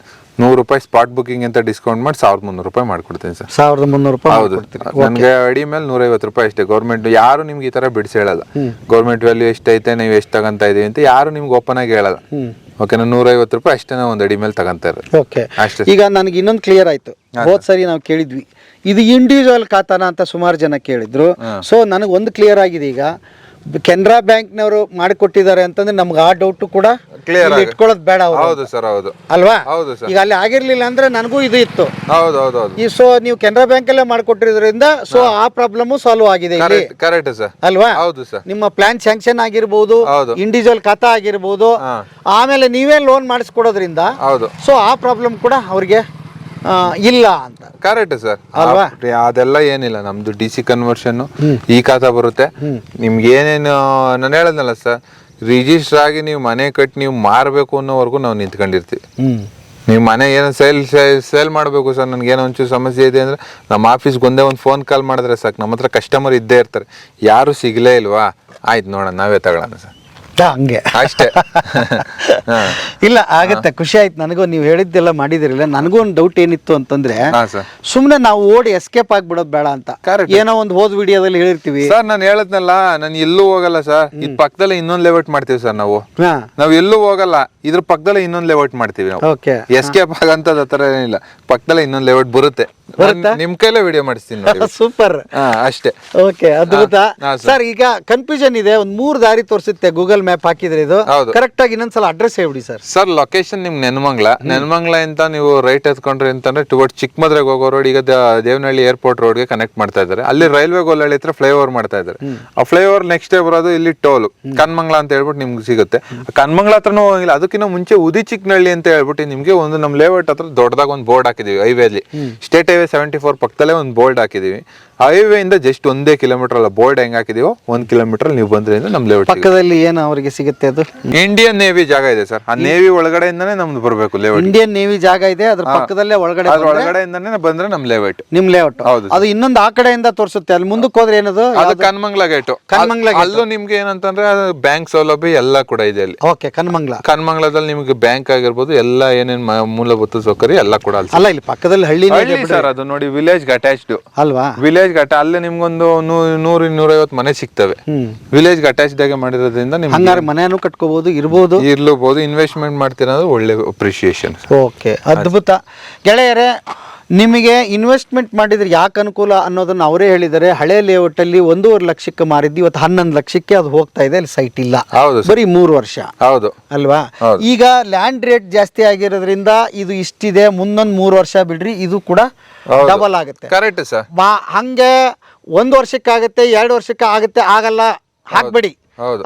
100 ರೂಪಾಯಿ ಸ್ಪಾಟ್ ಬುಕಿಂಗ್ ಅಂತ ಡಿಸ್ಕೌಂಟ್ ಮಾಡಿ 1300 ರೂಪಾಯಿ ಮಾಡ್ಕೊಡ್ತೀನಿ ಸರ್. 1300 ರೂಪಾಯಿ? ಹೌದು. ನನ್ಗೆ ಅಡಿ ಮೇಲೆ 150 ರೂಪಾಯಿ ಅಷ್ಟೇ. ಗೌರ್ಮೆಂಟ್ ಯಾರು ನಿಮ್ಗೆ ಈ ತರ ಬಿಡಿಸಿ ಹೇಳಲ್ಲ. ಗೌರ್ಮೆಂಟ್ ವ್ಯಾಲ್ಯೂ ಎಷ್ಟೈತೆ, ನೀವು ಎಷ್ಟು ತಗೊಂತ ಇದೀವಿ ಅಂತ ಯಾರು ನಿಮ್ಗೆ ಓಪನ್ ಆಗಿ ಹೇಳಲ್ಲ. ಓಕೆನಾ? 150 ರೂಪಾಯಿ ಅಷ್ಟೇ ನಾವು ಒಂದು ಅಡಿ ಮೇಲೆ ತಗೊಂತ ಇರೋದು. ಓಕೆ. ಈಗ ನನಗೆ ಇನ್ನೊಂದು ಕ್ಲಿಯರ್ ಆಯ್ತು. ಹೋದ್ ಸರಿ ನಾವು ಕೇಳಿದ್ವಿ ಇದು ಇಂಡಿವಿಜುವಲ್ ಖಾತಾನ ಅಂತ, ಸುಮಾರು ಜನ ಕೇಳಿದ್ರು. ಸೊ ನನಗೆ ಒಂದು ಕ್ಲಿಯರ್ ಆಗಿದೆ. ಈಗ ಕೆನರಾ ಬ್ಯಾಂಕ್ನವರು ಮಾಡಿಕೊಟ್ಟಿದ್ದಾರೆ ಅಂತಂದ್ರೆ ನಮ್ಗೆ ಆ ಡೌಟ್ ಕೂಡ ಕ್ಲಿಯರ್ ಇಟ್ಕೊಳ್ಳೋದು ಬೇಡ. ಹೌದು ಸರ್, ಹೌದು ಅಲ್ವಾ? ಹೌದು ಸರ್. ಈಗ ಅಲ್ಲಿ ಆಗಿರ್ಲಿಲ್ಲ ಅಂದ್ರೆ ನನಗೂ ಇದು ಇತ್ತು. ಹೌದು. ಈ ಸೊ ನೀವು ಕೆನರಾ ಬ್ಯಾಂಕ್ ಅಲ್ಲೇ ಮಾಡ್ಕೊಟ್ಟಿರೋದ್ರಿಂದ ಸೊ ಆ ಪ್ರಾಬ್ಲಮ್ ಸಾಲ್ವ್ ಆಗಿದೆ. Correct sir. ಅಲ್ವಾ? ಹೌದು ಸರ್. ನಿಮ್ಮ ಪ್ಲಾನ್ ಸ್ಯಾಂಕ್ಷನ್ ಆಗಿರ್ಬೋದು, ಇಂಡಿವಿಜುವಲ್ ಖಾತಾ ಆಗಿರ್ಬೋದು, ಆಮೇಲೆ ನೀವೇ ಲೋನ್ ಮಾಡಿಸ್ಕೊಡೋದ್ರಿಂದ ಹೌದು, ಸೊ ಆ ಪ್ರಾಬ್ಲಮ್ ಕೂಡ ಅವ್ರಿಗೆ ಇಲ್ಲ ಅಂತ. Correct sir. ಅಲ್ವಾ? ಅದೆಲ್ಲ ಏನಿಲ್ಲ, ನಮ್ದು DC ಕನ್ವರ್ಷನ್ ಈ ಖಾತಾ ಬರುತ್ತೆ. ನಿಮ್ಗೆ ಏನೇನು ನಾನು ಹೇಳದ್ನಲ್ಲ ಸರ್, ರಿಜಿಸ್ಟರ್ ಆಗಿ ನೀವು ಮನೆ ಕಟ್ಟಿ ನೀವು ಮಾರಬೇಕು ಅನ್ನೋವರೆಗೂ ನಾವು ನಿಂತ್ಕೊಂಡಿರ್ತೀವಿ. ನೀವು ಮನೆ ಏನೋ ಸೇಲ್ ಮಾಡಬೇಕು ಸರ್, ನನ್ಗೆ ಏನೋ ಒಂಚೂರು ಸಮಸ್ಯೆ ಇದೆ ಅಂದ್ರೆ ನಮ್ಮ ಆಫೀಸ್ಗೆ ಒಂದೇ ಒಂದು ಫೋನ್ ಕಾಲ್ ಮಾಡಿದ್ರೆ ಸಾಕು, ನಮ್ಮ ಹತ್ರ ಕಸ್ಟಮರ್ ಇದ್ದೇ ಇರ್ತಾರೆ. ಯಾರು ಸಿಗಲೇ ಇಲ್ವಾ, ಆಯ್ತು ನೋಡೋಣ ನಾವೇ ತಗೊಳ್ಳೋಣ ಸರ್, ಹಂಗೆ ಅಷ್ಟೇ. ಇಲ್ಲ, ಆಗತ್ತೆ. ಖುಷಿ ಆಯ್ತು ನನಗೂ, ನೀವು ಹೇಳಿದ್ದೆಲ್ಲ ಮಾಡಿದಿರಲಿಲ್ಲ. ನನಗೂ ಒಂದು ಡೌಟ್ ಏನಿತ್ತು ಅಂತಂದ್ರೆ, ಸುಮ್ನೆ ನಾವು ಓಡಿ ಎಸ್ಕೇಪ್ ಆಗ್ಬಿಡೋದು ಬೇಡ ಅಂತ. ಏನೋ ಒಂದು ಹೋದ್ ವಿಡಿಯೋದಲ್ಲಿ ಹೇಳಿರ್ತೀವಿ ಸರ್. ನಾನು ಹೇಳದ್ನಲ್ಲ, ನಾನು ಎಲ್ಲೂ ಹೋಗಲ್ಲ ಸರ್. ಇದ್ ಪಕ್ಕದಲ್ಲೇ ಇನ್ನೊಂದು ಲೇಔಟ್ ಮಾಡ್ತೀವಿ ಸರ್ ನಾವು ಎಲ್ಲೂ ಹೋಗಲ್ಲ. ಇದ್ರ ಪಕ್ಕದಲ್ಲೇ ಇನ್ನೊಂದು ಲೇಔಟ್ ಮಾಡ್ತೀವಿ ನಾವು. ಎಸ್ಕೇಪ್ ಆಗಂತದ ತರ ಏನಿಲ್ಲ, ಪಕ್ಕದಲ್ಲೇ ಇನ್ನೊಂದು ಲೇಔಟ್ ಬರುತ್ತೆ. ನಿಮ್ ಕೈಲೇ ವಿಡಿಯೋ ಮಾಡಿಸ್ತೀನಿ. ಸೂಪರ್. ಅಷ್ಟೇ. ಓಕೆ, ಅದ್ಭುತ ಸರ್. ಈಗ ಕನ್ಫ್ಯೂಷನ್ ಇದೆ, ಒಂದ್ 3 ದಾರಿ ತೋರಿಸುತ್ತೆ ಗೂಗಲ್ ಮ್ಯಾಪ್ ಹಾಕಿದ್ರೆ. ಇದು ಕರೆಕ್ಟ್ ಆಗಿ ಇನ್ನೊಂದ್ಸಲ ಅಡ್ರೆಸ್ ಹೇಳ್ಬಿಡಿ ಸರ್. ಸರ್ ಲೊಕೇಶನ್ ನಿಮ್ ನೆನ್ಮಂಗ್ಲ ಅಂತ ನೀವು ರೈಟ್ ಎತ್ಕೊಂಡ್ರಿ ಅಂತಂದ್ರೆ ಟುವರ್ಡ್ ಚಿಕ್ಕಮದ್ರೆಗೆ ಹೋಗೋ ರೋಡ್, ಈಗ ದೇವನಹಳ್ಳಿ ಏರ್ಪೋರ್ಟ್ ರೋಡ್ಗೆ ಕನೆಕ್ಟ್ ಮಾಡ್ತಾ ಇದ್ದಾರೆ. ಅಲ್ಲಿ ರೈಲ್ವೆ ಗೋಲಹಳ್ಳಿ ಹತ್ರ ಫ್ಲೈಓವರ್ ಮಾಡ್ತಾ ಇದ್ದಾರೆ. ಆ ಫ್ಲೈಓವರ್ ನೆಕ್ಸ್ಟ್ ಬರೋದು ಇಲ್ಲಿ ಟೋಲ್ ಕನ್ಮಂಗ್ಲ ಅಂತ ಹೇಳ್ಬಿಟ್ಟು ನಿಮ್ಗೆ ಸಿಗುತ್ತೆ. ಕನ್ಮಂಗ್ಲ ಹತ್ರನೂ ಹೋಗಿಲ್ಲ, ಅದಕ್ಕಿಂತ ಮುಂಚೆ ಉದಿಚಿಕ್ನಹಳ್ಳಿ ಅಂತ ಹೇಳ್ಬಿಟ್ಟು ನಿಮ್ಗೆ ಒಂದು ನಮ್ ಲೇಔಟ್ ಹತ್ರ ದೊಡ್ಡದಾಗ ಒಂದು ಬೋರ್ಡ್ ಹಾಕಿದೀವಿ. ಹೈವೇಲಿ ಸ್ಟೇಟ್ ಹೈವೇ 74 ಪಕ್ಕದಲ್ಲೇ ಒಂದು ಬೋರ್ಡ್ ಹಾಕಿದೀವಿ. ಹೈವೇ ಇಂದ ಜಸ್ಟ್ 1 ಕಿಲೋಮೀಟರ್ ಅಲ್ಲ, ಬೋರ್ಡ್ ಹೆಂಗ್ ಹಾಕಿದೀವೋ 1 ಕಿಲೋಮೀಟರ್ ನೀವು ಬಂದ್ರೆ ನಮ್ ಲೇಔಟ್ ಪಕ್ಕದಲ್ಲಿ ಏನು ಅವರಿಗೆ ಸಿಗುತ್ತೆ? ಅದು ಇಂಡಿಯನ್ ನೇವಿ ಜಾಗ ಇದೆ ಸರ್. ಆ ನೇವಿ ಒಳಗಡೆಯಿಂದಾನೇ ನಮ್ದು ಬರಬೇಕು ಲೇಔಟ್. ಇಂಡಿಯನ್ ನೇವಿ ಜಾಗ ಇದೆ, ಅದ್ರ ಪಕ್ಕದಲ್ಲೇ ಒಳಗಡೆಯಿಂದಾನೇ ಬಂದ್ರೆ ನಮ್ ಲೇಔಟ್. ನಿಮ್ ಲೇಔಟ್ ಅದು ಇನ್ನೊಂದು ಆ ಕಡೆಯಿಂದ ತೋರಿಸುತ್ತೆ. ಅಲ್ಲಿ ಮುಂದಕ್ಕೆ ಹೋದ್ರೆ ಏನದು? ಅದು ಕನ್ಮಂಗ್ಲ ಗೇಟು. ಅಲ್ಲೂ ನಿಮ್ಗೆ ಏನಂತಂದ್ರೆ ಬ್ಯಾಂಕ್ ಸೌಲಭ್ಯ ಎಲ್ಲ ಕೂಡ ಇದೆ ಅಲ್ಲಿ. ಓಕೆ, ಕನ್ಮಂಗ್ಲದಲ್ಲಿ ನಿಮ್ಗೆ ಬ್ಯಾಂಕ್ ಆಗಿರ್ಬೋದು, ಎಲ್ಲ ಏನೇನ್ ಮೂಲಭೂತ ಸೌಕರ್ಯ ಎಲ್ಲ ಕೂಡ ಅಲ್ಲ. ಇಲ್ಲಿ ಪಕ್ಕದಲ್ಲಿ ಹಳ್ಳಿ ಸರ್, ಅದು ನೋಡಿ ವಿಲೇಜ್ ಅಟ್ಯಾಚ್ಡ್ ಅಲ್ವಾ? ವಿಲೇಜ್ ಅಲ್ಲೇ ನಿಮ್ಗೊಂದು 100-150 ಮನೆ ಸಿಗ್ತವೆ. ವಿಲೇಜ್ ಅಟ್ಯಾಚ್ಡ್ ಆಗಿ ಮಾಡಿರೋದ್ರಿಂದ ನಿಮ್ಗೆ ಮನೆಯನ್ನು ಕಟ್ಕೋಬಹುದು, ಇರ್ಲೂಬಹುದು. ಇನ್ವೆಸ್ಟ್ಮೆಂಟ್ ಮಾಡ್ತಿರೋದು ಒಳ್ಳೆ ಅಪ್ರಿಶಿಯೇಷನ್. ಓಕೆ, ಅದ್ಭುತ ಗೆಳೆಯರೇ. ನಿಮಗೆ ಇನ್ವೆಸ್ಟ್ಮೆಂಟ್ ಮಾಡಿದ್ರೆ ಯಾಕೆ ಅನುಕೂಲ ಅನ್ನೋದನ್ನ ಅವರೇ ಹೇಳಿದ್ದಾರೆ. ಹಳೆ ಲೇಔಟ್ ಅಲ್ಲಿ 1.5 ಲಕ್ಷಕ್ಕೆ ಮಾರಿದ್ದು, ಇವತ್ತು 11 ಲಕ್ಷಕ್ಕೆ ಅದು ಹೋಗ್ತಾ ಇದೆ. ಅಲ್ಲಿ ಸೈಟ್ ಇಲ್ಲ, ಬರೀ 3 ವರ್ಷ. ಹೌದು ಅಲ್ವಾ? ಈಗ ಲ್ಯಾಂಡ್ ರೇಟ್ ಜಾಸ್ತಿ ಆಗಿರೋದ್ರಿಂದ ಇದು ಇಷ್ಟಿದೆ, ಮುಂದೊಂದು 3 ವರ್ಷ ಬಿಡ್ರಿ, ಇದು ಕೂಡ ಡಬಲ್ ಆಗುತ್ತೆ. Correct sir. ಹಂಗೆ 1 ವರ್ಷಕ್ಕಾಗತ್ತೆ, 2 ವರ್ಷಕ್ಕೆ ಆಗುತ್ತೆ, ಆಗಲ್ಲ ಹಾಕ್ಬೇಡಿ.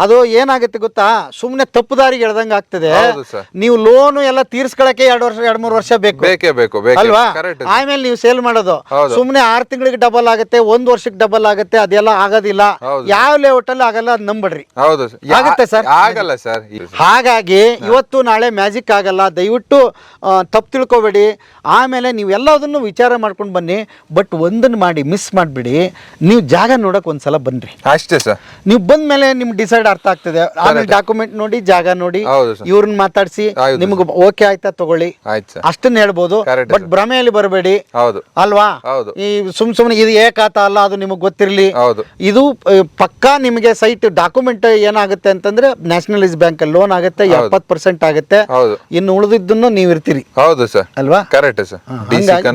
ಅದು ಏನಾಗುತ್ತೆ ಗೊತ್ತಾ, ಸುಮ್ನೆ ತಪ್ಪು ದಾರಿಗೆ ಎಳ್ದಂಗ ಆಗ್ತದೆ. ನೀವು ಲೋನು ಎಲ್ಲ ತೀರ್ಸ್ಕೊಳಕ್ಕೆ 2-3 ವರ್ಷ ಬೇಕು ಅಲ್ವಾ? ಆಮೇಲೆ ನೀವು ಸೇಲ್ ಮಾಡೋದು ಸುಮ್ನೆ 6 ತಿಂಗಳಿಗೆ ಡಬಲ್ ಆಗುತ್ತೆ, 1 ವರ್ಷಕ್ಕೆ ಡಬಲ್ ಆಗುತ್ತೆ, ಅದೆಲ್ಲ ಆಗೋದಿಲ್ಲ. ಯಾವ ಲೇಔಟ್ ಅಲ್ಲಿ ಆಗಲ್ಲ, ಅದ್ ನಂಬಿಡ್ರಿ. ಆಗುತ್ತೆ ಸರ್, ಆಗಲ್ಲ ಸರ್. ಹಾಗಾಗಿ ಇವತ್ತು ನಾಳೆ ಮ್ಯಾಜಿಕ್ ಆಗಲ್ಲ, ದಯವಿಟ್ಟು ತಪ್ಪು ತಿಳ್ಕೊಬೇಡಿ. ಆಮೇಲೆ ನೀವು ಎಲ್ಲದನ್ನು ವಿಚಾರ ಮಾಡ್ಕೊಂಡು ಬನ್ನಿ. ಬಟ್ ಒಂದನ್ನು ಮಾಡಿ ಮಿಸ್ ಮಾಡ್ಬಿಡಿ, ನೀವು ಜಾಗ ನೋಡಕ್ ಒಂದ್ಸಲ ಬನ್ರಿ ಅಷ್ಟೇ ಸರ್. ನೀವು ಬಂದ್ಮೇಲೆ ನಿಮ್ ಡಿಸೈಡ್ ಅರ್ಥ ಆಗ್ತದೆ. ಆಮೇಲೆ ಡಾಕ್ಯುಮೆಂಟ್ ನೋಡಿ, ಜಾಗ ನೋಡಿ, ಹೌದು ಸರ್. ಇವ್ರನ್ನ ಮಾತಾಡಿಸಿ ಹೌದು ನಿಮ್ಗೆ ಓಕೆ ಆಯ್ತಾ ತಗೊಳ್ಳಿ, ಆಯ್ತು ಸರ್. ಅಷ್ಟನ್ನ ಹೇಳ್ಬೋದು. Correct ಬಟ್ ಭ್ರಮೆಯಲ್ಲಿ ಬರಬೇಡಿ, ಹೌದು ಅಲ್ವಾ? ಹೌದು ಈ ಸುಮ್ನೆ ಇದು ಏಕಾತ ಅಲ್ಲ, ಅದು ನಿಮಗೆ ಗೊತ್ತಿರಲಿ. ಹೌದು ಇದು ಪಕ್ಕಾ ನಿಮಗೆ ಸೈಟ್ ಡಾಕ್ಯುಮೆಂಟ್ ಏನಾಗುತ್ತೆ ಅಂತಂದ್ರೆ ನ್ಯಾಷನಲೈಸ್ ಬ್ಯಾಂಕ್ ಲೋನ್ ಆಗುತ್ತೆ, 70% ಆಗುತ್ತೆ. ಹೌದು ಇನ್ನು ಉಳಿದಿದ್ದನ್ನು ನೀವು ಇರ್ತೀರಿ, ಹೌದು ಸರ್. ಅಲ್ವಾ? Correct sir.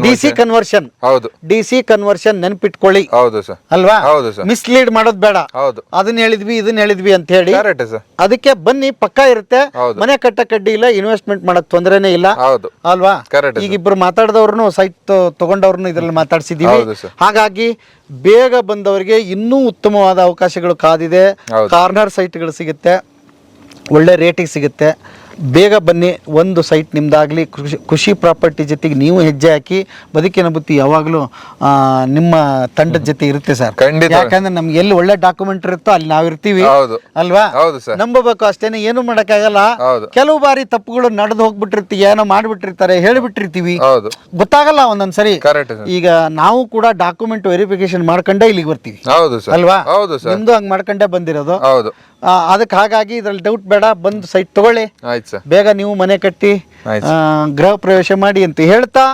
ಡಿಸಿ ಕನ್ವರ್ಷನ್, ಹೌದು ಡಿಸಿ ಕನ್ವರ್ಷನ್ ನೆನ್ಪಿಟ್ಕೊಳ್ಳಿ, ಹೌದು ಸರ್. ಅಲ್ವಾ? ಹೌದು ಸರ್. ಮಿಸ್ಲೀಡ್ ಮಾಡೋದು ಬೇಡ. ಹೌದು ಅದನ್ನ ಹೇಳಿದ್ವಿ ಇದನ್ನ ಹೇಳಿದ್ವಿ ಅಂತ ಹೇಳಿ. Correct sir. ಅದಕ್ಕೆ ಬನ್ನಿ, ಪಕ್ಕಾ ಇರುತ್ತೆ. ಹೌದು. ಮನೆ ಕಡ್ಡಿ ಇಲ್ಲ, ಇನ್ವೆಸ್ಟ್ಮೆಂಟ್ ಮಾಡಕ್ ತೊಂದರೆನೇ ಇಲ್ಲ, ಹೌದು ಅಲ್ವಾ? Correct ಈಗ ಇಬ್ರು ಮಾತಾಡಿದವ್ರನ್ನು ಸೈಟ್ ತಗೊಂಡವ್ರನ್ನು ಇದ್ರಲ್ಲಿ ಮಾತಾಡ್ಸಿದೀವಿ. ಹೌದು ಸರ್. ಹಾಗಾಗಿ ಬೇಗ ಬಂದವರಿಗೆ ಇನ್ನೂ ಉತ್ತಮವಾದ ಅವಕಾಶಗಳು ಕಾದಿದೆ. ಹೌದು. ಕಾರ್ನರ್ ಸೈಟ್ಗಳು ಸಿಗುತ್ತೆ, ಒಳ್ಳೆ ರೇಟಿಗೆ ಸಿಗುತ್ತೆ. ಬೇಗ ಬನ್ನಿ, ಒಂದು ಸೈಟ್ ನಿಮ್ದಾಗ್ಲಿ. ಖುಷಿ ಪ್ರಾಪರ್ಟಿ ಜೊತೆಗೆ ನೀವು ಹೆಜ್ಜೆ ಹಾಕಿ. ಬದುಕಿನ ಬುತ್ತಿ ಯಾವಾಗಲೂ ನಿಮ್ಮ ತಂಡದ ಜೊತೆ ಇರುತ್ತೆ ಸರ್. ಖಂಡಿತ. ಯಾಕಂದ್ರೆ ನಮ್ಗೆ ಎಲ್ಲಿ ಒಳ್ಳೆ ಡಾಕ್ಯುಮೆಂಟ್ ಇರುತ್ತೋ ಅಲ್ಲಿ ನಾವಿರ್ತೀವಿ, ಹೌದು ಅಲ್ವಾ? ಹೌದು ಸರ್. ನಂಬಬೇಕು ಅಷ್ಟೇನೆ, ಏನು ಮಾಡಕ್ಕಾಗಲ್ಲ. ಹೌದು. ಕೆಲವು ಬಾರಿ ತಪ್ಪುಗಳು ನಡೆದು ಹೋಗ್ಬಿಟ್ಟಿರ್ತೀವಿ, ಏನೋ ಮಾಡ್ಬಿಟ್ಟಿರ್ತಾರೆ, ಹೇಳಿಬಿಟ್ಟಿರ್ತೀವಿ, ಹೌದು ಗೊತ್ತಾಗಲ್ಲ ಒಂದೊಂದ್ಸರಿ. Correct sir. ಈಗ ನಾವು ಕೂಡ ಡಾಕ್ಯುಮೆಂಟ್ ವೆರಿಫಿಕೇಶನ್ ಮಾಡ್ಕೊಂಡೇ ಇಲ್ಲಿಗೆ ಬರ್ತೀವಿ, ಹೌದು ಸರ್. ಅಲ್ವಾ? ಹೌದು ಸರ್. ನಿಮ್ದು ಹಂಗ್ ಮಾಡ್ಕೊಂಡೇ ಬಂದಿರೋದು. ಹೌದು ಅದಕ್ಕೆ ಹಾಗಾಗಿ ಇದ್ರಲ್ಲಿ ಡೌಟ್ ಬೇಡ, ಬಂದು ಸೈಟ್ ತಗೊಳ್ಳಿ. ಆಯ್ತು ಸರ್. ಬೇಗ ನೀವು ಮನೆ ಕಟ್ಟಿ ಆಯ್ತು. ಗೃಹ ಪ್ರವೇಶ ಮಾಡಿ ಅಂತ ಹೇಳ್ತಾ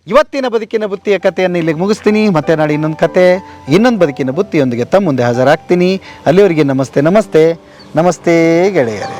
ಇವತ್ತಿನ ಬದುಕಿನ ಬುತ್ತಿಯ ಕಥೆಯನ್ನು ಇಲ್ಲಿಗೆ ಮುಗಿಸ್ತೀನಿ. ಮತ್ತೆ ನಾಳೆ ಇನ್ನೊಂದು ಕತೆ, ಇನ್ನೊಂದು ಬದುಕಿನ ಬುತ್ತಿಯೊಂದಿಗೆ ತಮ್ಮ ಮುಂದೆ ಹಾಜರಾಗ್ತೀನಿ. ಅಲ್ಲಿವರೆಗೆ ನಮಸ್ತೆ ನಮಸ್ತೆ ನಮಸ್ತೆ ಗೆಳೆಯರೇ.